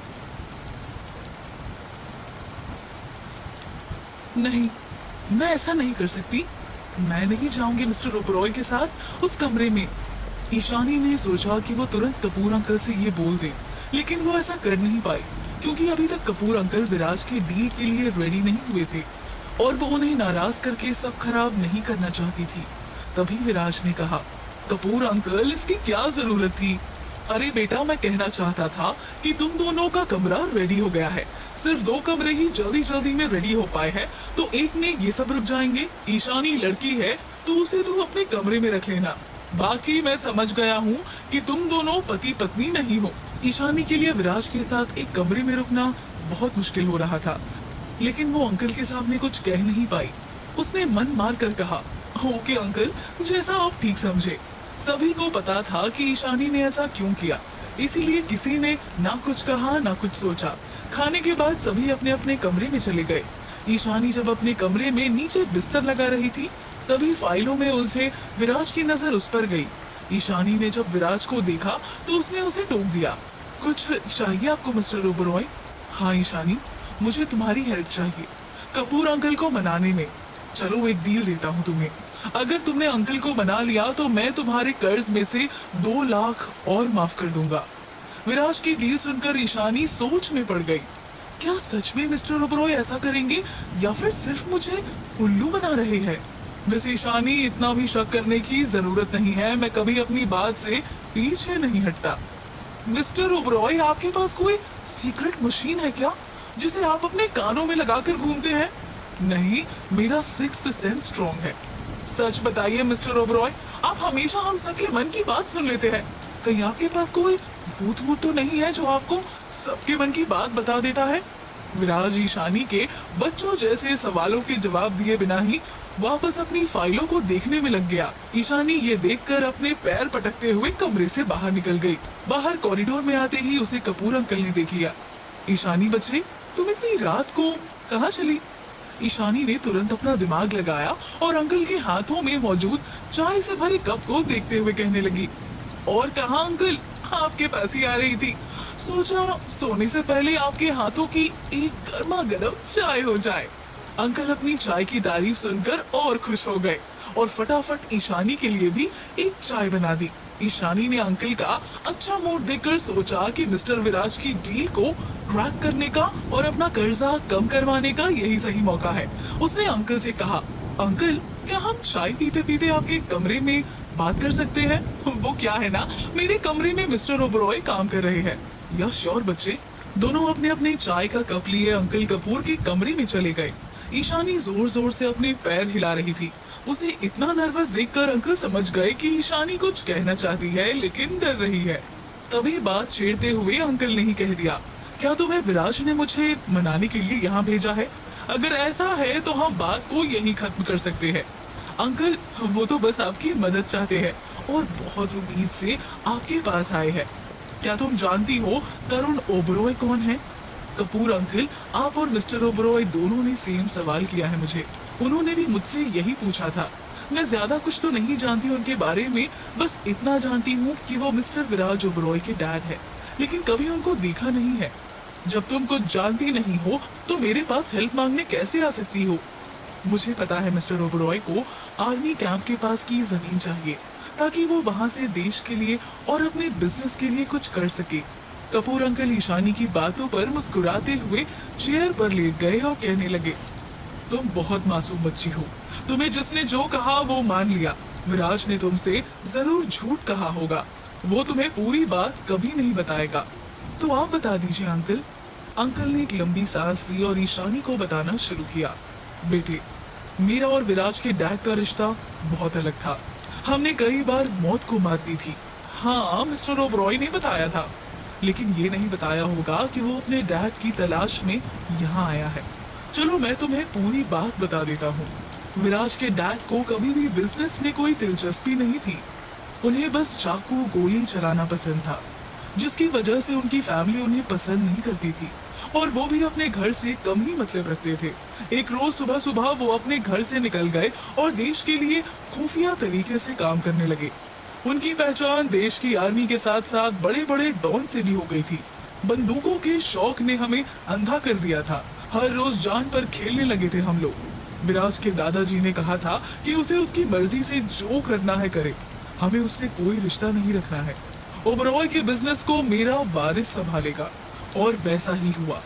नहीं, मैं ऐसा नहीं कर सकती, मैं नहीं जाऊंगी मिस्टर ओबरॉय के साथ उस कमरे में। ईशानी ने सोचा कि वो तुरंत कपूर अंकल से ये बोल दे, लेकिन वो ऐसा कर नहीं पाई क्योंकि अभी तक कपूर अंकल विराज के डील के लिए रेडी नहीं हुए थे और वो उन्हें नाराज करके सब खराब नहीं करना चाहती थी। तभी विराज ने कहा, कपूर अंकल, इसकी क्या जरूरत थी? अरे बेटा, मैं कहना चाहता था कि तुम दोनों का कमरा रेडी हो गया है, सिर्फ 2 कमरे ही जल्दी जल्दी में रेडी हो पाए हैं, तो एक में ये सब रुक जाएंगे। ईशानी लड़की है तो उसे तुम अपने कमरे में रख लेना। बाकी मैं समझ गया हूँ कि तुम दोनों पति पत्नी नहीं हो। ईशानी के लिए विराज के साथ एक कमरे में रुकना बहुत मुश्किल हो रहा था, लेकिन वो अंकल के सामने कुछ कह नहीं पाई। उसने मन मार कर कहा, ओके अंकल, जैसा आप ठीक समझे। सभी को पता था कि ईशानी ने ऐसा क्यों किया, इसीलिए किसी ने ना कुछ कहा ना कुछ सोचा। खाने के बाद सभी अपने अपने कमरे में चले गए। ईशानी जब अपने कमरे में नीचे बिस्तर लगा रही थी, तभी फाइलों में उलझे विराज की नजर उस पर गई। ईशानी ने जब विराज को देखा तो उसने उसे टोक दिया। कुछ चाहिए आपको मिस्टर ओबरॉय? हाँ ईशानी, मुझे तुम्हारी हेल्प चाहिए कपूर अंकल को मनाने में। चलो एक डील देता हूँ तुम्हें। अगर तुमने अंकल को मना लिया तो मैं तुम्हारे कर्ज में से 2 लाख और माफ कर दूंगा। विराज की डील सुनकर ईशानी सोच में पड़ गई। क्या सच में मिस्टर ओबरॉय ऐसा करेंगे या फिर सिर्फ मुझे उल्लू बना रहे हैं? वैसे ईशानी, इतना भी शक करने की जरूरत नहीं है, मैं कभी अपनी बात से पीछे नहीं हटता। मिस्टर ओबरॉय, आपके पास कोई सीक्रेट मशीन है क्या जिसे आप अपने कानों में लगाकर घूमते हैं? नहीं, मेरा सिक्स्थ सेंस स्ट्रॉन्ग है। सच बताइए मिस्टर ओबरॉय, आप हमेशा हम सबके मन की बात सुन लेते हैं। कहीं आपके पास कोई भूत वूत तो नहीं है जो आपको सबके मन की बात बता देता है? विराज ईशानी के बच्चों जैसे सवालों के जवाब दिए बिना ही वापस अपनी फाइलों को देखने में लग गया। ईशानी ये देखकर अपने पैर पटकते हुए कमरे से बाहर निकल गई। बाहर कॉरिडोर में आते ही उसे कपूर अंकल ने देख लिया। ईशानी बच्चे, तुम इतनी रात को कहाँ चली? ईशानी ने तुरंत अपना दिमाग लगाया और अंकल के हाथों में मौजूद चाय से भरे कप को देखते हुए कहने लगी, और कहाँ अंकल, आपके पास ही आ रही थी। सोचा सोने से पहले आपके हाथों की एक गर्मा गर्म चाय हो जाए। अंकल अपनी चाय की तारीफ सुनकर और खुश हो गए और फटाफट ईशानी के लिए भी एक चाय बना दी। ईशानी ने अंकल का अच्छा मूड देखकर सोचा कि मिस्टर विराज की डील को क्रैक करने का और अपना कर्जा कम करवाने का यही सही मौका है। उसने अंकल से कहा, अंकल, क्या हम चाय पीते पीते आपके कमरे में बात कर सकते हैं? वो क्या है ना, मेरे कमरे में मिस्टर ओबरॉय काम कर रहे हैं। या श्योर बच्चे। दोनों अपने अपने चाय का कप लिए अंकल कपूर के कमरे में चले गए। ईशानी जोर जोर से अपने पैर हिला रही थी। उसे इतना नर्वस देखकर अंकल समझ गए कि ईशानी कुछ कहना चाहती है लेकिन डर रही है। तभी बात छेड़ते हुए अंकल ने ही कह दिया, क्या तुम्हें विराज ने मुझे मनाने के लिए यहाँ भेजा है? अगर ऐसा है तो हम बात को यहीं खत्म कर सकते हैं। अंकल, वो तो बस आपकी मदद चाहते हैं और बहुत उम्मीद से आपके पास आए हैं। क्या तुम जानती हो तरुण ओबरॉय कौन है? कपूर अंकल, आप और मिस्टर ओबरॉय दोनों ने सेम सवाल किया है मुझे। उन्होंने भी मुझसे यही पूछा था। मैं ज्यादा कुछ तो नहीं जानती उनके बारे में, बस इतना जानती हूँ कि वो मिस्टर विराज ओबरॉय के डैड है, लेकिन कभी उनको देखा नहीं है। जब तुम कुछ जानती नहीं हो तो मेरे पास हेल्प मांगने कैसे आ सकती हो? मुझे पता है मिस्टर ओबरॉय को आर्मी कैंप के पास की जमीन चाहिए ताकि वो वहाँ से देश के लिए और अपने बिजनेस के लिए कुछ कर सके। कपूर अंकल ईशानी की बातों पर मुस्कुराते हुए चेयर पर लेट गए और कहने लगे, तुम बहुत मासूम बच्ची हो। तुम्हें जिसने जो कहा वो मान लिया। विराज ने तुमसे जरूर झूठ कहा होगा। वो तुम्हें पूरी बात कभी नहीं बताएगा। तो आप बता दीजिए अंकल। अंकल ने एक लंबी सांस ली और ईशानी को बताना शुरू किया, बेटे, मेरा और विराज के डैड का रिश्ता बहुत अलग था। हमने कई बार मौत को मात दी थी। हाँ, मिस्टर ओबरॉय ने बताया था, लेकिन ये नहीं बताया होगा कि वो अपने डैड की तलाश में यहाँ आया है। चलो मैं तुम्हें पूरी बात बता देता हूँ। विराज के डैड को कभी भी बिजनेस में कोई दिलचस्पी नहीं थी। उन्हें बस चाकू गोली चलाना पसंद था, जिसकी वजह से उनकी फैमिली उन्हें पसंद नहीं करती थी और वो भी अपने घर से कम ही मतलब रखते थे। एक रोज सुबह सुबह वो अपने घर से निकल गए और देश के लिए खुफिया तरीके से काम करने लगे। उनकी पहचान देश की आर्मी के साथ साथ बड़े बड़े डॉन से भी हो गई थी। बंदूकों के शौक ने हमें अंधा कर दिया था। हर रोज जान पर खेलने लगे थे हम लोग। विराज के दादाजी ने कहा था कि उसे उसकी मर्जी से जो करना है करे, हमें उससे कोई रिश्ता नहीं रखना है। ओबरॉय के बिजनेस को मेरा वारिस संभालेगा, और वैसा ही हुआ।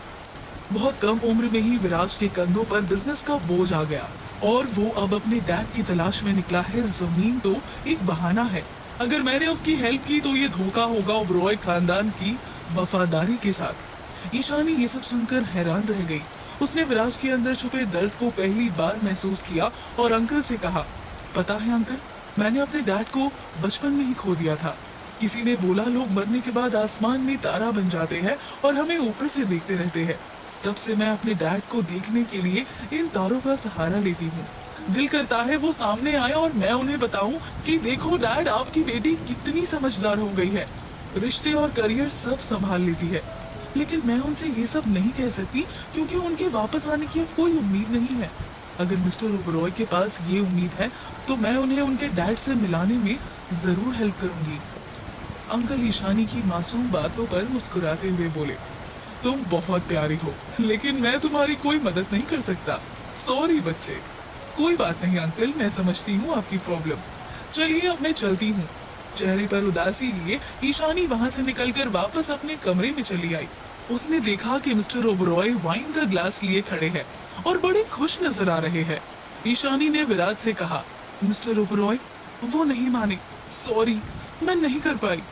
बहुत कम उम्र में ही विराज के कंधों पर बिजनेस का बोझ आ गया और वो अब अपने डैड की तलाश में निकला है। जमीन तो एक बहाना है। अगर मैंने उसकी हेल्प की तो ये धोखा होगा ओबरॉय खानदान की वफादारी के साथ। ईशानी ये सब सुनकर हैरान रह गई। उसने विराज के अंदर छुपे दर्द को पहली बार महसूस किया और अंकल से कहा, पता है अंकल, मैंने अपने डैड को बचपन में ही खो दिया था। किसी ने बोला लोग मरने के बाद आसमान में तारा बन जाते हैं और हमें ऊपर से देखते रहते हैं। तब से मैं अपने डैड को देखने के लिए इन तारों का सहारा लेती हूँ। दिल करता है वो सामने आए और मैं उन्हें बताऊं कि देखो डैड, आपकी बेटी कितनी समझदार हो गई है, रिश्ते और करियर सब संभाल लेती है। लेकिन मैं उनसे ये सब नहीं कह सकती क्योंकि उनके वापस आने की अब कोई उम्मीद नहीं है। अगर मिस्टर ओबरॉय के पास ये उम्मीद है तो मैं उन्हें उनके डैड से मिलाने में जरूर हेल्प करूंगी। अंकल ईशानी की मासूम बातों पर मुस्कुराते हुए बोले, तुम बहुत प्यारी हो, लेकिन मैं तुम्हारी कोई मदद नहीं कर सकता। सॉरी बच्चे। कोई बात नहीं अंकल, मैं समझती हूँ आपकी प्रॉब्लम। चलिए अब मैं चलती हूँ। चेहरे पर उदासी लिए ईशानी वहाँ से निकलकर वापस अपने कमरे में चली आई। उसने देखा कि मिस्टर ओबरॉय वाइन का ग्लास लिए खड़े हैं और बड़े खुश नजर आ रहे हैं। ईशानी ने विराज से कहा, मिस्टर ओबरॉय, वो नहीं माने, सॉरी, मैं नहीं कर पाई।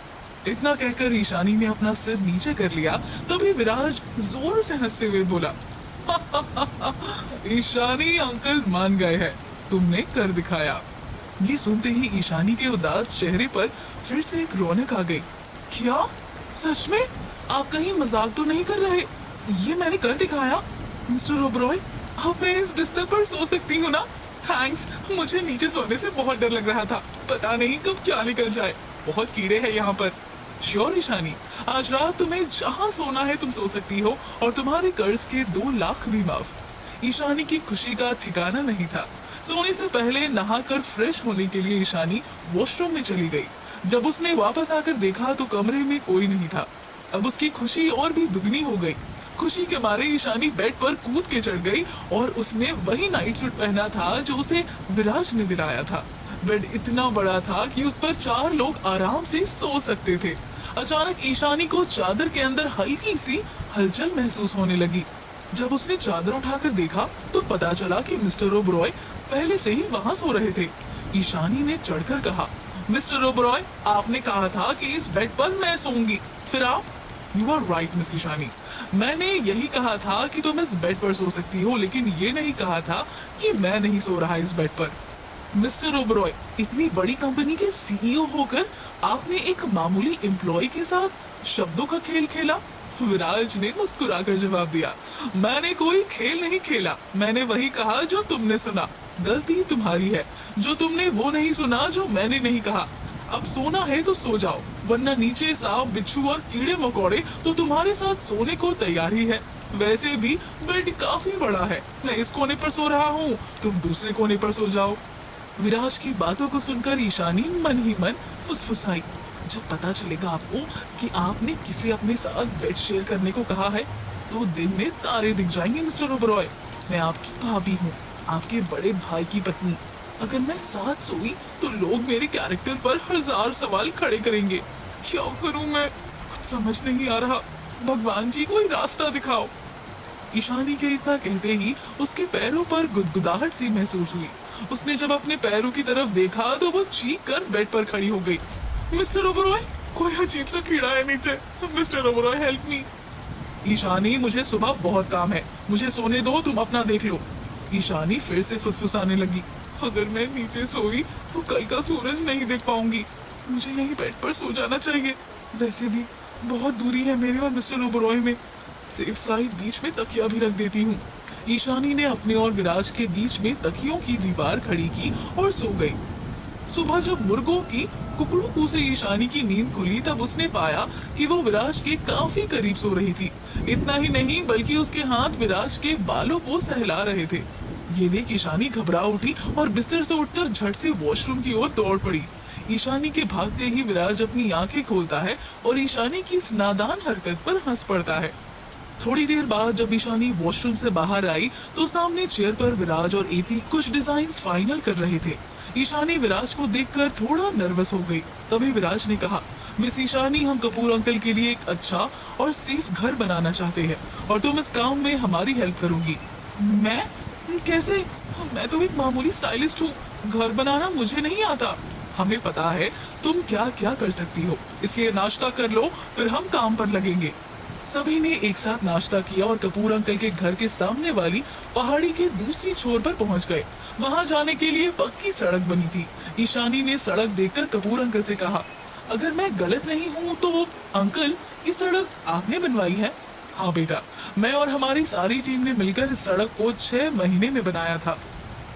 इतना कहकर ईशानी ने अपना सिर नीचे कर लिया। तभी विराज जोर से हंसते हुए बोला, ईशानी अंकल मान गए हैं, तुमने कर दिखाया। ये सुनते ही ईशानी के उदास चेहरे पर फिर से एक रौनक आ गई। क्या सच में? आप कहीं मजाक तो नहीं कर रहे? ये मैंने कर दिखाया? मिस्टर ओबरॉय, अब मैं इस बिस्तर पर सो सकती हूँ ना? थैंक्स, मुझे नीचे सोने से बहुत डर लग रहा था, पता नहीं कब क्या निकल जाए, बहुत कीड़े हैं यहाँ पर। श्योर ईशानी, आज रात तुम्हें जहाँ सोना है तुम सो सकती हो और तुम्हारे कर्ज के 2 लाख भी माफ। ईशानी की खुशी का ठिकाना नहीं था। सोने से पहले नहाकर फ्रेश होने के लिए ईशानी वॉशरूम में चली गई। जब उसने वापस आकर देखा तो कमरे में कोई नहीं था। अब उसकी खुशी और भी दुगनी हो गई। खुशी के मारे ईशानी बेड पर कूद के चढ़ गई और उसने वही नाइट सूट पहना था जो उसे विराज ने दिलाया था। बेड इतना बड़ा था कि उस पर 4 लोग आराम से सो सकते थे। अचानक ईशानी को चादर के अंदर हल्की सी हलचल महसूस होने लगी। जब उसने चादर उठाकर देखा तो पता चला कि मिस्टर ओबरॉय पहले से ही वहाँ सो रहे थे। ईशानी ने चढ़कर कहा, मिस्टर ओबरॉय, आपने कहा था कि इस बेड पर मैं सोऊंगी, फिर आप? You are right miss Ishani, मैंने यही कहा था कि तुम इस बेड पर सो सकती हो, लेकिन ये नहीं कहा था कि मैं नहीं सो रहा इस बेड पर। मिस्टर ओबरॉय, इतनी बड़ी कंपनी के सीईओ होकर आपने एक मामूली एम्प्लॉय के साथ शब्दों का खेल खेला? विराज ने मुस्कुराकर जवाब दिया, मैंने कोई खेल नहीं खेला, मैंने वही कहा जो तुमने सुना। गलती तुम्हारी है, जो तुमने वो नहीं सुना जो मैंने नहीं कहा। अब सोना है तो सो जाओ, वरना नीचे सांप, बिच्छू और कीड़े मकोड़े तो तुम्हारे साथ सोने को तैयार ही है। वैसे भी बेड काफी बड़ा है, मैं इस कोने पर सो रहा हूँ, तुम दूसरे कोने पर सो जाओ। विराज की बातों को सुनकर ईशानी मन ही मन फुसफुसाई। जब पता चलेगा आपको कि आपने किसे अपने साथ बेड शेयर करने को कहा है तो दिन में तारे दिख जाएंगे मिस्टर ओबरॉय। मैं आपकी भाभी हूँ, आपके बड़े भाई की पत्नी। अगर मैं साथ सोई तो लोग मेरे कैरेक्टर पर 1000 सवाल खड़े करेंगे। क्या करूँ मैं, कुछ समझ नहीं आ रहा। भगवान जी कोई रास्ता दिखाओ। ईशानी के इतना कहते ही उसके पैरों पर गुदगुदाहट सी महसूस हुई। उसने जब अपने पैरों की तरफ देखा तो वो चीख कर बेड पर खड़ी हो गई। मिस्टर ओबरॉय, कोई अजीब सा कीड़ा है नीचे, मिस्टर ओबरॉय हेल्प मी। ईशानी, मुझे सुबह बहुत काम है, मुझे सोने दो, तुम अपना देख लो। ईशानी फिर से फुसफुसाने लगी, अगर मैं नीचे सोई तो कल का सूरज नहीं देख पाऊंगी, मुझे यही बेड पर सो जाना चाहिए। वैसे भी बहुत दूरी है मेरे और मिस्टर ओबरॉय में, सेफ साइड बीच में तकिया भी रख देती हूँ। ईशानी ने अपने और विराज के बीच में तकियों की दीवार खड़ी की और सो गई। सुबह जब मुर्गों की कुकड़ू से ईशानी की नींद खुली तब उसने पाया कि वो विराज के काफी करीब सो रही थी। इतना ही नहीं बल्कि उसके हाथ विराज के बालों को सहला रहे थे। ये देख ईशानी घबरा उठी और बिस्तर से उठकर झट से वॉशरूम की ओर दौड़ पड़ी। ईशानी के भागते ही विराज अपनी आंखें खोलता है और ईशानी की इस नादान हरकत पर हंस पड़ता है। थोड़ी देर बाद जब ईशानी वॉशरूम से बाहर आई तो सामने चेयर पर विराज और एपी कुछ डिजाइन्स फाइनल कर रहे थे। ईशानी विराज को देखकर थोड़ा नर्वस हो गई। तभी विराज ने कहा, मिस ईशानी, हम कपूर अंकल के लिए एक अच्छा और सेफ घर बनाना चाहते हैं और तुम इस काम में हमारी हेल्प करोगी। मैं? कैसे? मैं तो एक मामूली स्टाइलिस्ट हूँ, घर बनाना मुझे नहीं आता। हमें पता है तुम क्या क्या कर सकती हो, इसलिए नाश्ता कर लो, फिर हम काम पर लगेंगे। सभी ने एक साथ नाश्ता किया और कपूर अंकल के घर के सामने वाली पहाड़ी के दूसरी छोर पर पहुंच गए। वहां जाने के लिए पक्की सड़क बनी थी। ईशानी ने सड़क देखकर कपूर अंकल से कहा, अगर मैं गलत नहीं हूँ तो अंकल, ये सड़क आपने बनवाई है? हाँ बेटा, मैं और हमारी सारी टीम ने मिलकर इस सड़क को 6 महीने में बनाया था।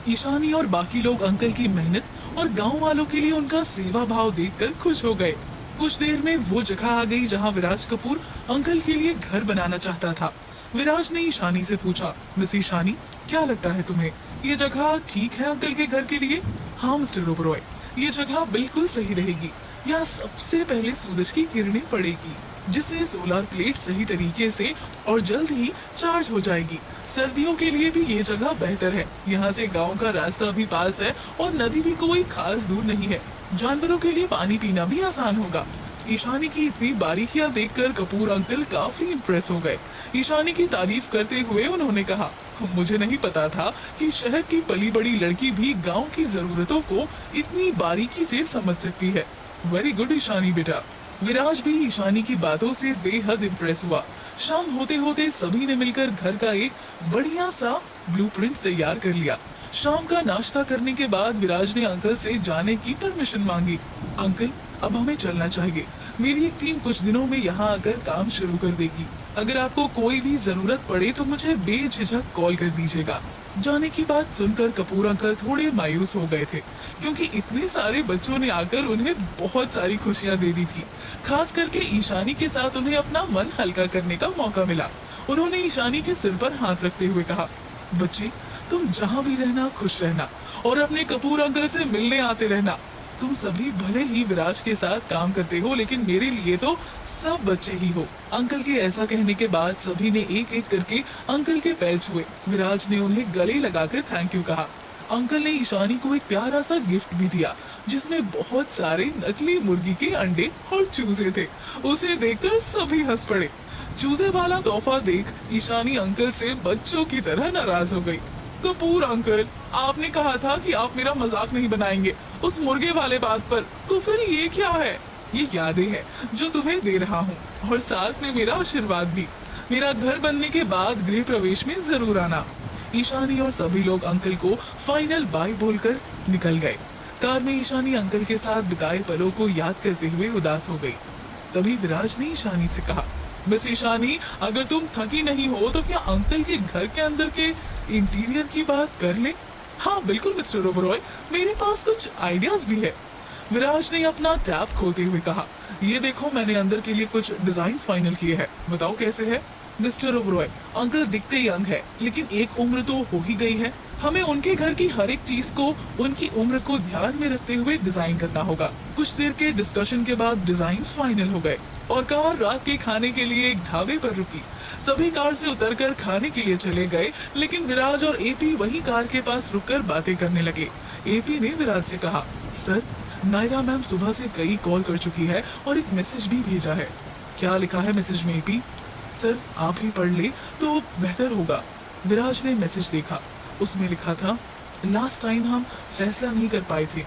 ईशानी और बाकी लोग अंकल की मेहनत और गांव वालों के लिए उनका सेवा भाव देखकर खुश हो गए। कुछ देर में वो जगह आ गई जहाँ विराज कपूर अंकल के लिए घर बनाना चाहता था। विराज ने ईशानी से पूछा, मिस ईशानी, क्या लगता है तुम्हें ये जगह ठीक है अंकल के घर के लिए? हाँ मिस्टर ओबरॉय, ये जगह बिल्कुल सही रहेगी। यहाँ सबसे पहले सूरज की किरणें पड़ेगी, जिससे सोलर प्लेट सही तरीके से और जल्द ही चार्ज हो जाएगी। सर्दियों के लिए भी ये जगह बेहतर है। यहाँ से गांव का रास्ता भी पास है और नदी भी कोई खास दूर नहीं है। जानवरों के लिए पानी पीना भी आसान होगा। ईशानी की इतनी बारीकियां देखकर कपूर अंकल काफी इम्प्रेस हो गए। ईशानी की तारीफ करते हुए उन्होंने कहा, मुझे नहीं पता था कि शहर की पली बड़ी लड़की भी गांव की जरूरतों को इतनी बारीकी से समझ सकती है। वेरी गुड ईशानी बेटा। विराज भी ईशानी की बातों से बेहद इम्प्रेस हुआ। शाम होते होते सभी ने मिलकर घर का एक बढ़िया सा ब्लूप्रिंट तैयार कर लिया। शाम का नाश्ता करने के बाद विराज ने अंकल से जाने की परमिशन मांगी। अंकल, अब हमें चलना चाहिए। मेरी एक टीम कुछ दिनों में यहाँ आकर काम शुरू कर देगी। अगर आपको कोई भी जरूरत पड़े तो मुझे बेझिझक कॉल कर दीजिएगा। जाने की बात सुनकर कपूर अंकल थोड़े मायूस हो गए थे, क्योंकि इतने सारे बच्चों ने आकर उन्हें बहुत सारी खुशियां दे दी थी। खास करके ईशानी के साथ उन्हें अपना मन हल्का करने का मौका मिला। उन्होंने ईशानी के सिर पर हाथ रखते हुए कहा, बच्ची, तुम जहाँ भी रहना खुश रहना और अपने कपूर अंकल से मिलने आते रहना। तुम सभी भले ही विराज के साथ काम करते हो, लेकिन मेरे लिए तो सब बच्चे ही हो। अंकल के ऐसा कहने के बाद सभी ने एक एक करके अंकल के पैर छुए। विराज ने उन्हें गले लगाकर थैंक यू कहा। अंकल ने ईशानी को एक प्यारा सा गिफ्ट भी दिया, जिसमें बहुत सारे नकली मुर्गी के अंडे और चूजे थे। उसे देखकर सभी हंस पड़े। चूजे वाला तोहफा देख ईशानी अंकल से बच्चों की तरह नाराज हो गई। कपूर अंकल, आपने कहा था कि आप मेरा मजाक नहीं बनाएंगे उस मुर्गे वाले बात पर, तो फिर ये क्या है? ये यादें हैं जो तुम्हें दे रहा हूँ, और साथ में मेरा आशीर्वाद भी। मेरा घर बनने के बाद गृह प्रवेश में जरूर आना। ईशानी और सभी लोग अंकल को फाइनल बाय बोलकर निकल गए। कार में ईशानी अंकल के साथ बिताए पलों को याद करते हुए उदास हो गई। तभी विराज ने ईशानी से कहा, मिस ईशानी, अगर तुम थकी नहीं हो तो क्या अंकल के घर के अंदर के इंटीरियर की बात कर ले? हाँ बिल्कुल मिस्टर ओबरॉय, मेरे पास कुछ आइडियाज भी है। विराज ने अपना टैब खोलते हुए कहा, ये देखो, मैंने अंदर के लिए कुछ डिजाइन फाइनल किए हैं, बताओ कैसे है? मिस्टर ओबरॉय, अंकल दिखते यंग है, लेकिन एक उम्र तो हो ही गई है। हमें उनके घर की हर एक चीज को उनकी उम्र को ध्यान में रखते हुए डिजाइन करना होगा। कुछ देर के डिस्कशन के बाद डिजाइन फाइनल हो गए और कार रात के खाने के लिए एक ढाबे पर रुकी। सभी कार से उतरकर खाने के लिए चले गए, लेकिन विराज और एपी वही कार के पास रुककर बातें करने लगे। एपी ने विराज से कहा, सर, नायरा मैम सुबह से कई कॉल कर चुकी है और एक मैसेज भी भेजा है। क्या लिखा है मैसेज में एपी? सर, आप ही पढ़ ले तो बेहतर होगा। विराज ने मैसेज देखा। उसमें लिखा था, लास्ट टाइम हम फैसला नहीं कर पाए थे,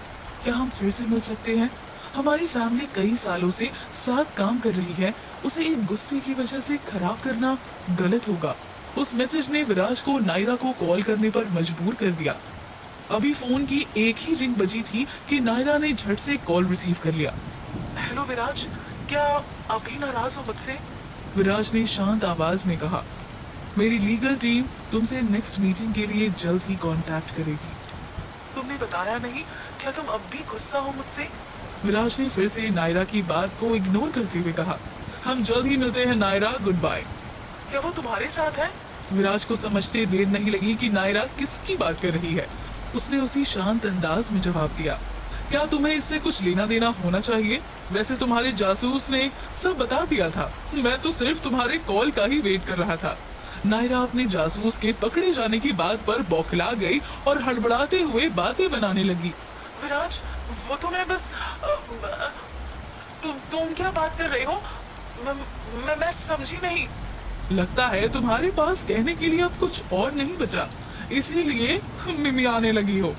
क्या हम फिर से मिल सकते हैं? हमारी फैमिली कई सालों से साथ काम कर रही है, उसे एक गुस्से की वजह से खराब करना गलत होगा। उस मैसेज ने विराज को नायरा को कॉल करने पर मजबूर कर दिया। अभी फोन की एक ही रिंग बजी थी कि नायरा ने झट से कॉल रिसीव कर लिया। हेलो विराज, क्या आप भी नाराज हो मुझसे? विराज ने शांत आवाज में कहा, मेरी लीगल टीम तुमसे नेक्स्ट मीटिंग के लिए जल्द ही कांटेक्ट करेगी। तुमने बताया नहीं, क्या तुम अब भी गुस्सा हो मुझसे? विराज ने फिर से नायरा की बात को इग्नोर करते हुए कहा, हम जल्द ही मिलते हैं नायरा, गुड बाय। क्या वो तुम्हारे साथ है? विराज को समझते देर नहीं लगी कि नायरा किसकी बात कर रही है। उसने उसी शांत अंदाज में जवाब दिया, क्या तुम्हें इससे कुछ लेना देना होना चाहिए? वैसे तुम्हारे जासूस ने सब बता दिया था, मैं तो सिर्फ तुम्हारे कॉल का ही वेट कर रहा था। नायरा अपने जासूस के पकड़े जाने की बात पर बौखला गई और हड़बड़ाते हुए बातें बनाने लगी। विराज, वो तो मैं बस तुम क्या बात कर रहे हो? मैं समझी नहीं। लगता है तुम्हारे पास कहने के लिए अब कुछ और नहीं बचा, इसीलिए मिमियाने लगी हो।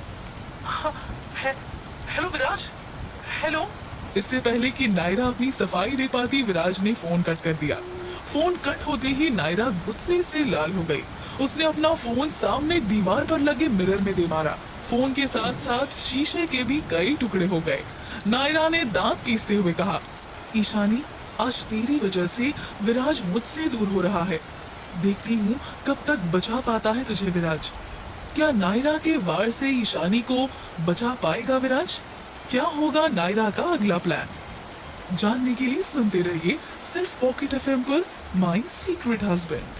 हेलो विराज, हेलो। इससे पहले कि नायरा अपनी सफाई दे पाती, विराज ने फोन कट कर दिया। फोन कट होते ही नायरा गुस्से से लाल हो गई। उसने अपना फोन सामने दीवार पर लगे मिरर में दे मारा। फोन के साथ साथ शीशे के भी कई टुकड़े हो गए। नायरा ने दांत पीसते हुए कहा, ईशानी, आज तेरी वजह से विराज मुझसे दूर हो रहा है। देखती हूँ कब तक बचा पाता है तुझे विराज। क्या नायरा के वार से ईशानी को बचा पाएगा विराज? क्या होगा नायरा का अगला प्लान? जानने के लिए सुनते रहिए सिर्फ पॉकेट एफएम पर माई सीक्रेट हस्बैंड।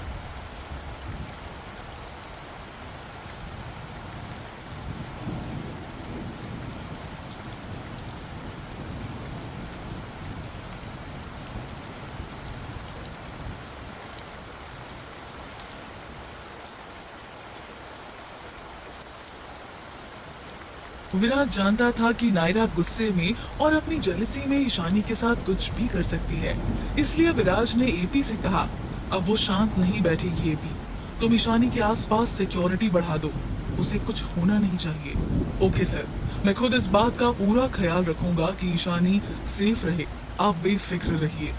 विराट जानता था कि नायरा गुस्से में और अपनी जेलसी में ईशानी के साथ कुछ भी कर सकती है, इसलिए विराज ने एपी से कहा, अब वो शांत नहीं बैठेगी एपी, तुम ईशानी के आसपास सिक्योरिटी बढ़ा दो, उसे कुछ होना नहीं चाहिए। ओके सर, मैं खुद इस बात का पूरा ख्याल रखूंगा कि ईशानी सेफ रहे, आप बेफिक्र रहिए।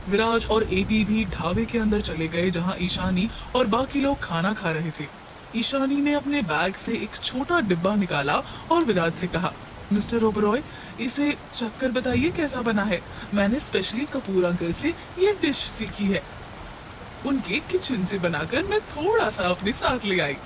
विराज और एपी भी ढाबे के अंदर चले गए जहां ईशानी और बाकी लोग खाना खा रहे थे। ईशानी ने अपने बैग से एक छोटा डिब्बा निकाला और विराज से कहा, मिस्टर ओबरॉय, इसे चखकर बताइए कैसा बना है, मैंने स्पेशली कपूर अंकल से ये डिश सीखी है, उनके किचन से बनाकर मैं थोड़ा सा अपने साथ ले आई।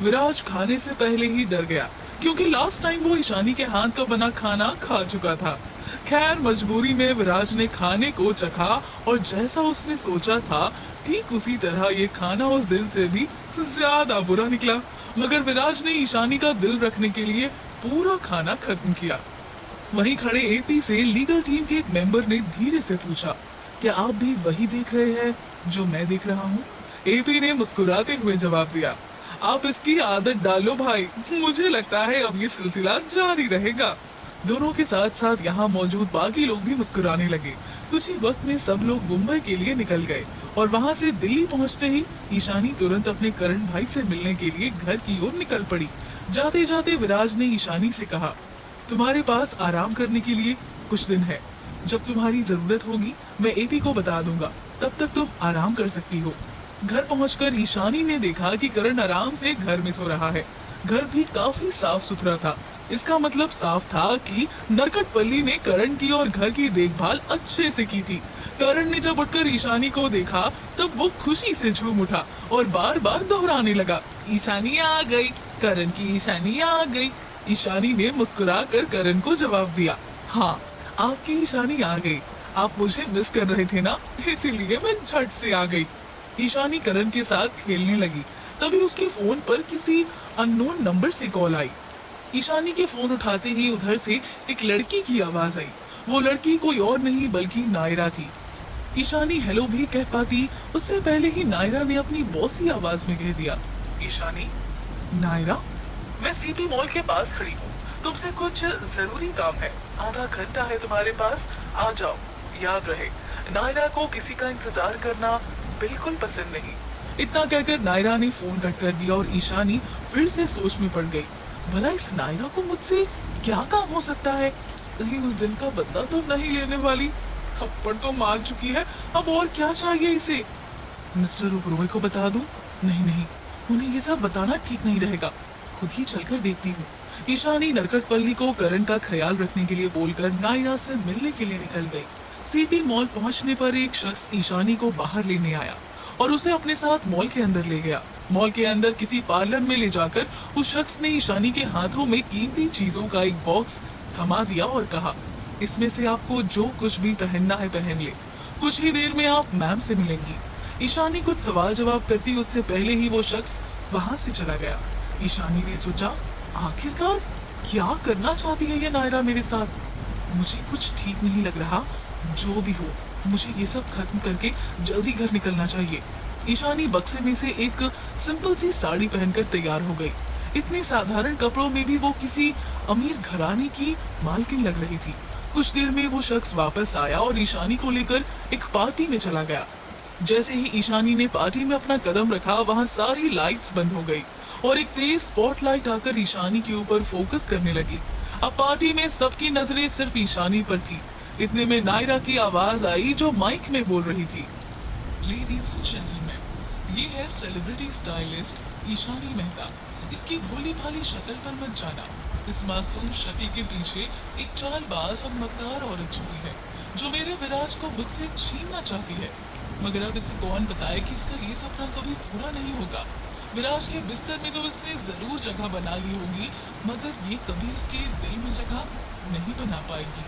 विराज खाने से पहले ही डर गया क्योंकि लास्ट टाइम वो ईशानी के हाथ का बना खाना खा चुका था। खैर मजबूरी में विराज ने खाने को चखा और जैसा उसने सोचा था ठीक उसी तरह ये खाना उस दिन से भी ज्यादा बुरा निकला। मगर विराज ने ईशानी का दिल रखने के लिए पूरा खाना खत्म किया। वहीं खड़े एपी से लीगल टीम के एक मेंबर ने धीरे से पूछा, क्या आप भी वही देख रहे हैं जो मैं देख रहा हूँ? एपी ने मुस्कुराते हुए जवाब दिया, आप इसकी आदत डालो भाई, मुझे लगता है अब ये सिलसिला जारी रहेगा। दोनों के साथ साथ यहाँ मौजूद बाकी लोग भी मुस्कुराने लगे। कुछ ही वक्त में सब लोग मुंबई के लिए निकल गए और वहाँ से दिल्ली पहुँचते ही ईशानी तुरंत अपने करण भाई से मिलने के लिए घर की ओर निकल पड़ी। जाते जाते विराज ने ईशानी से कहा, तुम्हारे पास आराम करने के लिए कुछ दिन है, जब तुम्हारी जरूरत होगी मैं एपी को बता दूंगा, तब तक तुम आराम कर सकती हो। घर पहुंचकर ईशानी ने देखा कि करण आराम से घर में सो रहा है। घर भी काफी साफ सुथरा था। इसका मतलब साफ था कि नरकटपल्ली ने करण की और घर की देखभाल अच्छे से की थी। करण ने जब उठकर ईशानी को देखा तब वो खुशी से झूम उठा और बार बार दोहराने लगा, ईशानी आ गई, करण की ईशानी आ गई। ईशानी ने मुस्कुरा कर करण को जवाब दिया, हाँ आपकी ईशानी आ गई, आप मुझे मिस कर रहे थे ना, इसीलिए मैं झट से आ गई। ईशानी करण के साथ खेलने लगी, तभी उसके फोन पर किसी अननोन नंबर से कॉल आई। ईशानी के फोन उठाते ही उधर से एक लड़की की आवाज आई। वो लड़की कोई और नहीं बल्कि नायरा थी। ईशानी हेलो भी कह पाती उससे पहले ही नायरा ने अपनी बॉसी आवाज में कह दिया, ईशानी। नायरा, मैं सीपी मॉल के पास खड़ी हूँ, तुमसे कुछ जरूरी काम है, आधा घंटा है तुम्हारे पास, आ जाओ। याद रहे, नायरा को किसी का इंतजार करना बिल्कुल पसंद नहीं। इतना कहकर नायरा ने फोन कट कर दिया और ईशानी फिर से सोच में पड़ गई, भला इस नायरा को मुझसे क्या काम हो सकता है? कहीं उस दिन का बदला तो नहीं लेने वाली? थप्पड़ तो मार चुकी है, अब और क्या चाहिए इसे? मिस्टर ओबरॉय को बता दूं? नहीं नहीं, उन्हें ये सब बताना ठीक नहीं रहेगा, खुद ही चलकर देखती हूँ। ईशानी नरकटपल्ली को करण का ख्याल रखने के लिए बोलकर नायरा से मिलने के लिए निकल गई। सीपी मॉल पहुंचने पर एक शख्स ईशानी को बाहर लेने आया और उसे अपने साथ मॉल के अंदर ले गया। मॉल के अंदर किसी पार्लर में ले जाकर उस शख्स ने ईशानी के हाथों में कीमती चीजों का एक बॉक्स थमा दिया और कहा, इसमें से आपको जो कुछ भी पहनना है पहन ले, कुछ ही देर में आप मैम से मिलेंगी। ईशानी कुछ सवाल जवाब करती उससे पहले ही वो शख्स वहां से चला गया। ईशानी ने सोचा, आखिरकार क्या करना चाहती है ये नायरा मेरे साथ? मुझे कुछ ठीक नहीं लग रहा। जो भी हो, मुझे ये सब खत्म करके जल्दी घर निकलना चाहिए। ईशानी बक्से में से एक सिंपल सी साड़ी पहनकर तैयार हो गई। इतने साधारण कपड़ों में भी वो किसी अमीर घराने की मालकिन लग रही थी। कुछ देर में वो शख्स वापस आया और ईशानी को लेकर एक पार्टी में चला गया। जैसे ही ईशानी ने पार्टी में अपना कदम रखा, वहाँ सारी लाइट्स बंद हो गई और एक तेज स्पॉटलाइट आकर ईशानी के ऊपर फोकस करने लगी। अब पार्टी में सबकी नजरें सिर्फ ईशानी पर थी। इतने में नायरा की आवाज आई जो माइक में बोल रही थी, लेडीज एंड जेंटलमैन, ये है सेलिब्रिटी स्टाइलिस्ट ईशानी मेहता। इसकी भोली भाली शक्ल पर मत जाना, इस मासूम शक्ल के पीछे एक चालबाज और मकदार औरत छुपी है जो मेरे विराज को मुझसे छीनना चाहती है। मगर अब इसे कौन बताए कि इसका ये सपना कभी पूरा नहीं होगा। विराज के बिस्तर में तो इसने जरूर जगह बना ली होगी, मगर ये कभी इसके दिल में जगह नहीं बना पाएगी।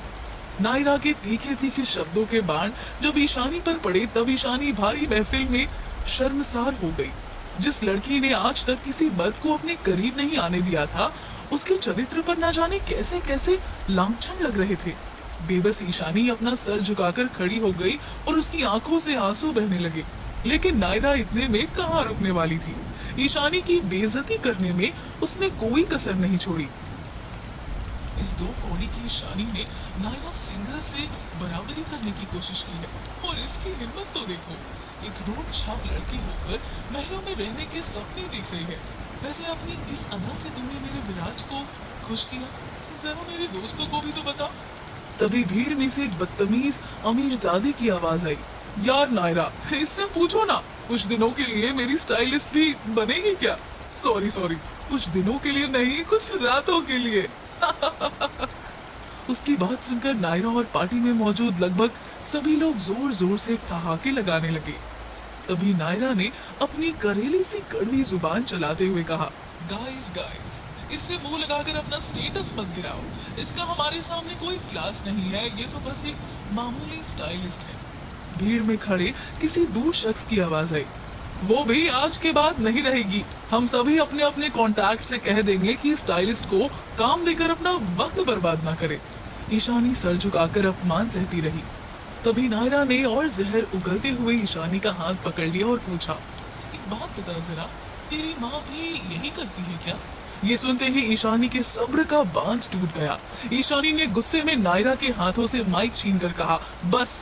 नायरा के तीखे तीखे शब्दों के बाण जब ईशानी पर पड़े तब ईशानी भारी महफिल में शर्मसार हो गई। जिस लड़की ने आज तक किसी मर्द को अपने करीब नहीं आने दिया था, उसके चरित्र पर न जाने कैसे कैसे लांछन लग रहे थे। बेबस ईशानी अपना सर झुकाकर खड़ी हो गई और उसकी आंखों से आंसू बहने लगे। लेकिन नायरा इतने में कहाँ रुकने वाली थी। ईशानी की बेइज्जती करने में उसने कोई कसर नहीं छोड़ी। इस दो कौड़ी की ईशानी ने नायरा सिंघल से बराबरी करने की कोशिश की है और इसकी हिम्मत तो देखो। एक रोड छाप लड़की होकर महलों में रहने के सपने देख रही है। वैसे अपनी किस अदा से तुमने मेरे विराज को खुश किया, जरा मेरे दोस्तों को भी तो बता। तभी भीड़ में से एक बदतमीज अमीरजादे की आवाज आई। यार नायरा, इससे पूछो ना, कुछ दिनों के लिए मेरी स्टाइलिस्ट भी बनेगी क्या? सॉरी, कुछ दिनों के लिए नहीं, कुछ रातों के लिए। उसकी बात सुनकर नायरा और पार्टी में मौजूद लगभग सभी लोग जोर जोर से ठहाके लगाने लगे। तभी नायरा ने अपनी करेली सी कड़वी जुबान चलाते हुए कहा, गाइस, इससे मुंह लगाकर अपना स्टेटस मत गिराओ। इसका हमारे सामने कोई क्लास नहीं है, ये तो बस एक मामूली स्टाइलिस्ट है। भीड़ में खड़े किसी दूर शख्स की आवाज आई, वो भी आज के बाद नहीं रहेगी। हम सभी अपने अपने कॉन्टैक्ट से कह देंगे कि स्टाइलिस्ट को काम देकर अपना वक्त बर्बाद ना करे। ईशानी सर झुकाकर अपमान सहती रही। तभी नायरा ने और जहर उगलते हुए ईशानी का हाथ पकड़ लिया और पूछा, एक बात बता जरा, तेरी माँ भी यही करती है क्या? ये सुनते ही ईशानी के सब्र का बांध टूट गया। ईशानी ने गुस्से में नायरा के हाथों से माइक छीनकर कहा, बस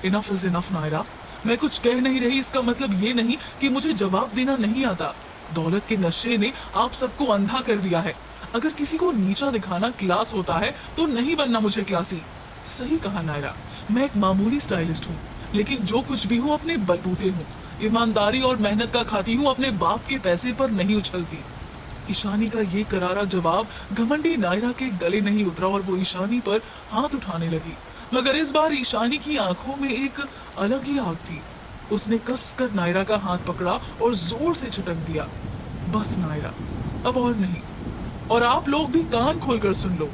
इनफ इज इनफ नायरा, मैं कुछ कह नहीं रही, इसका मतलब ये नहीं कि मुझे जवाब देना नहीं आता। दौलत के नशे ने आप सबको अंधा कर दिया है। अगर किसी को नीचा दिखाना क्लास होता है तो नहीं बनना मुझे क्लासी। सही कहा नायरा, मैं एक मामूली स्टाइलिस्ट हूँ, लेकिन जो कुछ भी हूँ अपने बलबूते हूँ। ईमानदारी और मेहनत का खाती हूँ, अपने बाप के पैसे पर नहीं उछलती। ईशानी का ये करारा जवाब घमंडी नायरा के गले नहीं उतरा और वो ईशानी पर हाथ उठाने लगी। मगर इस बार ईशानी की आंखों में एक अलग ही आग थी। उसने कसकर नायरा का हाथ पकड़ा और जोर से झटक दिया। बस नायरा, अब और नहीं। और आप लोग भी कान खोलकर सुन लो।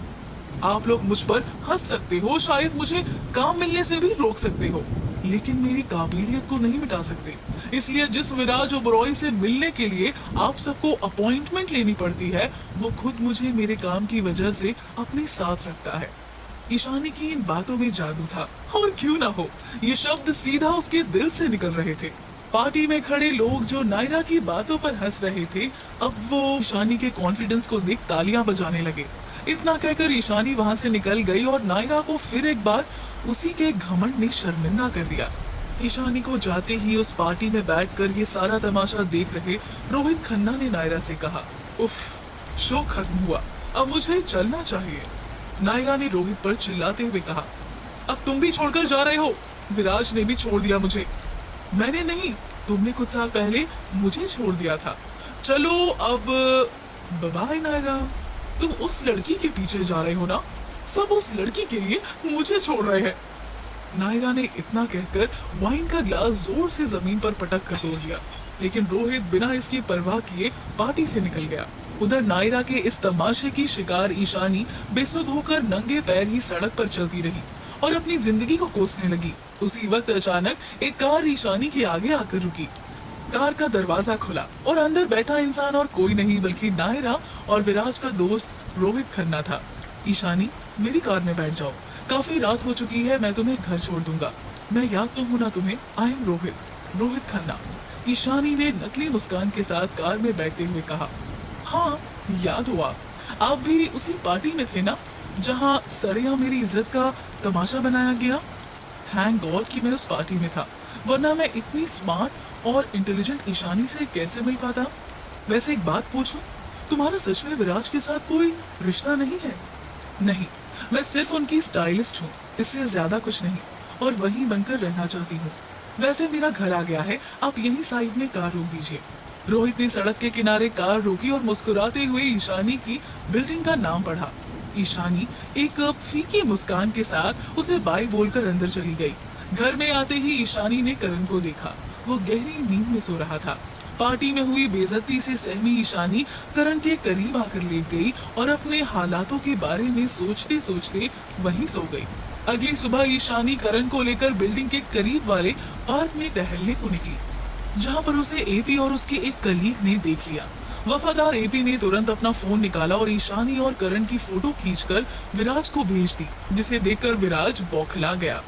आप लोग मुझ पर हंस सकते हो, शायद मुझे काम मिलने से भी रोक सकते हो, लेकिन मेरी काबिलियत को नहीं मिटा सकते। इसलिए जिस विराज ओबरॉय से मिलने के लिए आप सबको अपॉइंटमेंट लेनी पड़ती है, वो खुद मुझे मेरे काम की वजह से अपने साथ रखता है। ईशानी की इन बातों में जादू था, और क्यों ना हो, ये शब्द सीधा उसके दिल से निकल रहे थे। पार्टी में खड़े लोग जो नायरा की बातों पर हंस रहे थे, अब वो ईशानी के कॉन्फिडेंस को देख तालियां बजाने लगे। इतना कहकर ईशानी वहां से निकल गई और नायरा को फिर एक बार उसी के घमंड ने शर्मिंदा कर दिया। ईशानी को जाते ही उस पार्टी में बैठकर ये सारा तमाशा देख रहे रोहित खन्ना ने नायरा से कहा, उफ, शो खत्म हुआ, अब मुझे चलना चाहिए। नायरा ने रोहित पर चिल्लाते हुए कहा, अब तुम भी छोड़कर जा रहे हो? विराज ने भी छोड़ दिया मुझे। मैंने नहीं, तुमने कुछ साल पहले मुझे छोड़ दिया था। चलो अब बाय नायरा, तुम उस लड़की के पीछे जा रहे हो ना? सब उस लड़की के लिए मुझे छोड़ रहे हैं। नायरा ने इतना कहकर वाइन का ग्लास जोर से जमीन पर पटक कर तोड़ दिया, लेकिन रोहित बिना इसकी परवाह किए पार्टी से निकल गया। उधर नायरा के इस तमाशे की शिकार ईशानी बेसुध होकर नंगे पैर ही सड़क पर चलती रही और अपनी जिंदगी को कोसने लगी। उसी वक्त अचानक एक कार ईशानी के आगे आकर रुकी। कार का दरवाजा खुला और अंदर बैठा इंसान और कोई नहीं बल्कि नायरा और विराज का दोस्त रोहित खन्ना था। ईशानी, मेरी कार में बैठ जाओ, काफी रात हो चुकी है, मैं तुम्हें घर छोड़ दूंगा। मैं याद तो हूँ ना तुम्हें? I am Rohit Khanna. ईशानी ने नकली मुस्कान के साथ कार में बैठते हुए कहा, हाँ याद हुआ, आप भी उसी पार्टी में थे ना जहाँ सरेआम मेरी इज्जत का तमाशा बनाया गया? थैंक गॉड कि मैं उस पार्टी में था, वरना मैं इतनी स्मार्ट और इंटेलिजेंट ईशानी से कैसे मिल पाता। वैसे एक बात पूछूं, तुम्हारा सच में विराज के साथ कोई रिश्ता नहीं है? नहीं, मैं सिर्फ उनकी स्टाइलिस्ट हूँ, इससे ज्यादा कुछ नहीं, और वहीं बनकर रहना चाहती हूँ। वैसे मेरा घर आ गया है, आप यहीं साइड में कार रोक दीजिए। रोहित ने सड़क के किनारे कार रोकी और मुस्कुराते हुए ईशानी की बिल्डिंग का नाम पढ़ा। ईशानी एक फीकी मुस्कान के साथ उसे बाय बोलकर अंदर चली गई। घर में आते ही ईशानी ने करण को देखा, वो गहरी नींद में सो रहा था। पार्टी में हुई बेइज्जती से सहमी ईशानी करण के करीब आकर लेट गई और अपने हालातों के बारे में सोचते सोचते वहीं सो गई। अगली सुबह ईशानी करण को लेकर बिल्डिंग के करीब वाले पार्क में टहलने को निकली, जहाँ पर उसे एपी और उसके एक कलीग ने देख लिया। वफादार एपी ने तुरंत अपना फोन निकाला और ईशानी और करण की फोटो खींचकर विराज को भेज दी, जिसे देखकर विराज बौखला गया।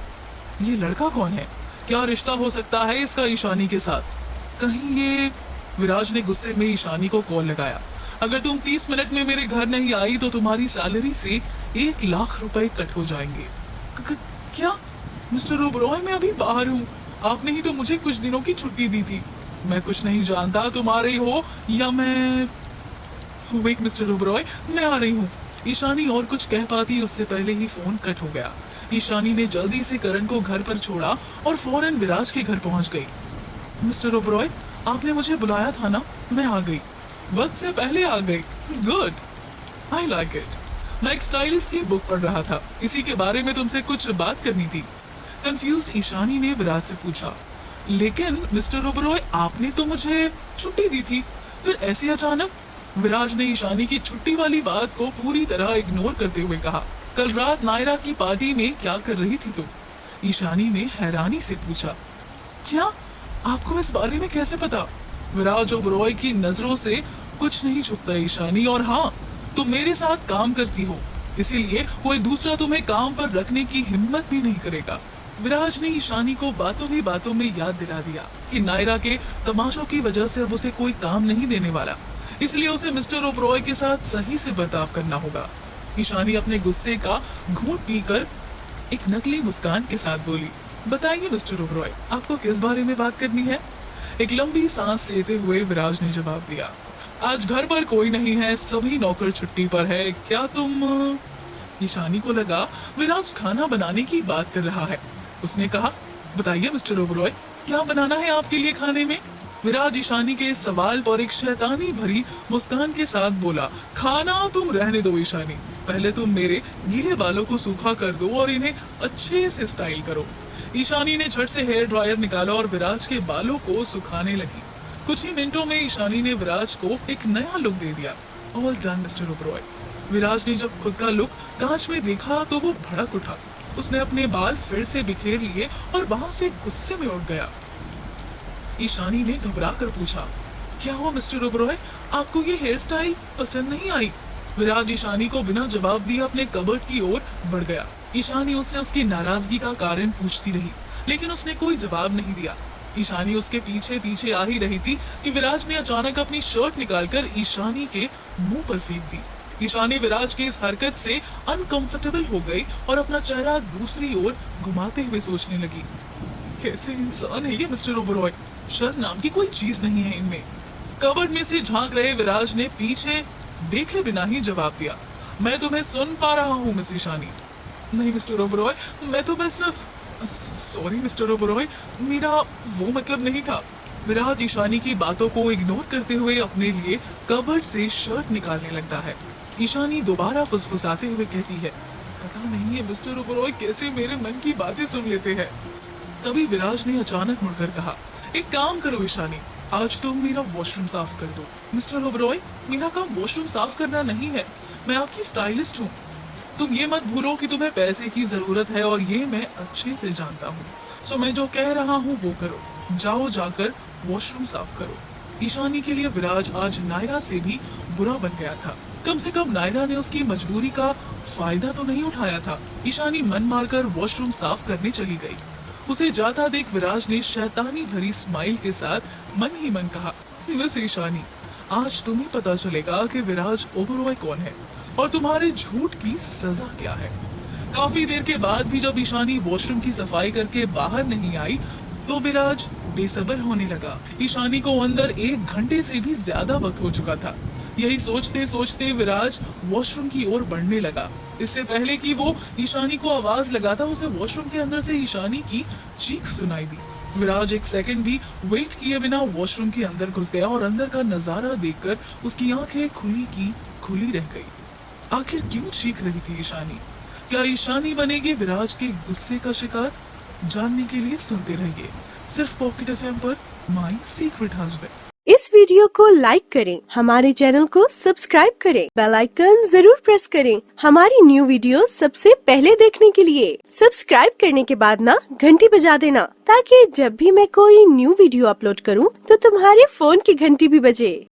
ये लड़का कौन है? क्या रिश्ता हो सकता है इसका ईशानी के साथ? कहीं ये... विराज ने गुस्से में ईशानी को कॉल लगाया। अगर तुम 30 मिनट में मेरे घर नहीं आई तो तुम्हारी सैलरी से 1 लाख रुपए कट हो जाएंगे। क्या? मिस्टर ओबरॉय, मैं अभी बाहर हूँ। आपने ही तो मुझे कुछ दिनों की छुट्टी दी थी। मैं कुछ नहीं जानता, तुम आ रही हो या मैं... वेट मिस्टर ओबरॉय, मैं आ रही हूँ। ईशानी और कुछ कह पाती उससे पहले ही फोन कट हो गया। ईशानी ने जल्दी से करण को घर पर छोड़ा और फौरन विराज के घर पहुंच गई। मिस्टर ओबरॉय, आपने मुझे बुलाया था ना? मैं आ गई, वक्त से पहले आ गई। Good, I like it. मैं एक स्टाइलिस्ट की बुक पढ़ रहा था, इसी के बारे में तुमसे कुछ बात करनी थी। कंफ्यूज ईशानी ने विराज से पूछा। लेकिन मिस्टर ओबरॉय, आपने तो मुझे छुट्टी दी थी, फिर ऐसे अचानक? विराज ने ईशानी की छुट्टी वाली बात को पूरी तरह इग्नोर करते हुए कहा। कल रात नायरा की पार्टी में क्या कर रही थी तुम? ईशानी ने हैरानी से पूछा। क्या? आपको इस बारे में कैसे पता? विराज ओबरॉय की नजरों से कुछ नहीं छुपता ईशानी, और हाँ, तुम मेरे साथ काम करती हो, इसीलिए कोई दूसरा तुम्हें काम पर रखने की हिम्मत भी नहीं करेगा। विराज ने ईशानी को बातों ही बातों में याद दिला दिया कि नायरा के तमाशों की वजह से अब उसे कोई काम नहीं देने वाला, इसलिए उसे मिस्टर ओबरॉय के साथ सही से बर्ताव करना होगा। ईशानी अपने गुस्से का घूंट पीकर एक नकली मुस्कान के साथ बोली। बताइए मिस्टर ओबरॉय, आपको किस बारे में बात करनी है? एक लंबी सांस लेते हुए विराज ने जवाब दिया। आज घर पर कोई नहीं है, सभी नौकर छुट्टी पर है। क्या तुम... ईशानी को लगा विराज खाना बनाने की बात कर रहा है। उसने कहा, बताइए मिस्टर ओबरॉय, क्या बनाना है आपके लिए खाने में? विराज ईशानी के सवाल पर एक शैतानी भरी मुस्कान के साथ बोला, खाना तुम रहने दो ईशानी, पहले तुम मेरे गीले बालों को सूखा कर दो और इन्हें अच्छे से स्टाइल करो। ईशानी ने झट से हेयर ड्रायर निकाला और विराज के बालों को सुखाने लगी। कुछ ही मिनटों में ईशानी ने विराज को एक नया लुक दे दिया। All done mister Oberoi. Viraj ने जब खुद का लुक कांच में देखा तो वो भड़क उठा। उसने अपने बाल फिर से बिखेर लिए और वहां से गुस्से में उठ गया। ईशानी ने घबरा कर पूछा, क्या हुआ मिस्टर ओबरॉय, आपको ये हेयर स्टाइल पसंद नहीं आई? विराज ईशानी को बिना जवाब दिए अपने कबर्ड की ओर बढ़ गया। ईशानी उससे उसकी नाराजगी का कारण पूछती रही, लेकिन उसने कोई जवाब नहीं दिया। ईशानी उसके पीछे पीछे आ ही रही थी कि विराज ने अचानक अपनी शर्ट निकालकर ईशानी के मुंह पर फेंक दी। ईशानी विराज की इस हरकत से अनकंफर्टेबल हो गई और अपना चेहरा दूसरी ओर घुमाते हुए सोचने लगी, कैसे इंसान है ये मिस्टर ओबरॉय, शर्म नाम की कोई चीज नहीं है इनमें। कबर्ड में से झांक रहे विराज ने पीछे देखे बिना ही जवाब दिया, मैं तुम्हें सुन पा रहा हूँ मिस ईशानी। नहीं मिस्टर ओबरॉय, मैं तो बस... सॉरी मिस्टर ओबरॉय, मेरा वो मतलब नहीं था। विराज ईशानी की बातों को इग्नोर करते हुए अपने लिए कबर्ड से शर्ट निकालने लगता है। ईशानी दोबारा फुसफुसाते हुए कहती है, पता नहीं है मिस्टर ओबरॉय कैसे मेरे मन की बातें सुन लेते हैं। तभी विराज ने अचानक मुड़कर कहा, एक काम करो ईशानी, आज तुम मेरा वॉशरूम साफ कर दो। मिस्टर ओबरॉय, मेरा काम वॉशरूम साफ करना नहीं है, मैं आपकी स्टाइलिस्ट हूँ। तुम ये मत भूलो कि तुम्हें पैसे की जरूरत है और ये मैं अच्छे से जानता हूँ। सो मैं जो कह रहा हूँ वो करो, जाओ जाकर वॉशरूम साफ करो। ईशानी के लिए विराज आज नायरा से भी बुरा बन गया था। कम से कम नायरा ने उसकी मजबूरी का फायदा तो नहीं उठाया था। ईशानी मन मारकर वॉशरूम साफ करने चली गई। उसे जाता देख विराज ने शैतानी भरी स्माइल के साथ मन ही मन कहा, बस ईशानी, आज तुम्हें पता चलेगा कि विराज ओबरॉय कौन है और तुम्हारे झूठ की सजा क्या है। काफी देर के बाद भी जब ईशानी वॉशरूम की सफाई करके बाहर नहीं आई तो विराज बेसब्र होने लगा। ईशानी को अंदर 1 घंटे से भी ज्यादा वक्त हो चुका था। यही सोचते सोचते विराज वॉशरूम की ओर बढ़ने लगा। इससे पहले कि वो ईशानी को आवाज लगाता, उसे वॉशरूम के अंदर से ईशानी की चीख सुनाई दी। विराज 1 सेकंड भी वेट किए बिना वॉशरूम के अंदर घुस गया और अंदर का नजारा देखकर उसकी आंखें खुली की खुली रह गई। आखिर क्यों चीख रही थी ईशानी? क्या ईशानी बनेगी विराज के गुस्से का शिकार? जानने के लिए सुनते रहिए सिर्फ पॉकेट एफएम पर, माय सीक्रेट हस्बैंड। इस वीडियो को लाइक करें, हमारे चैनल को सब्सक्राइब करें, बेल आइकन जरूर प्रेस करें हमारी न्यू वीडियो सबसे पहले देखने के लिए। सब्सक्राइब करने के बाद ना घंटी बजा देना, ताकि जब भी मैं कोई न्यू वीडियो अपलोड करूं तो तुम्हारे फोन की घंटी भी बजे।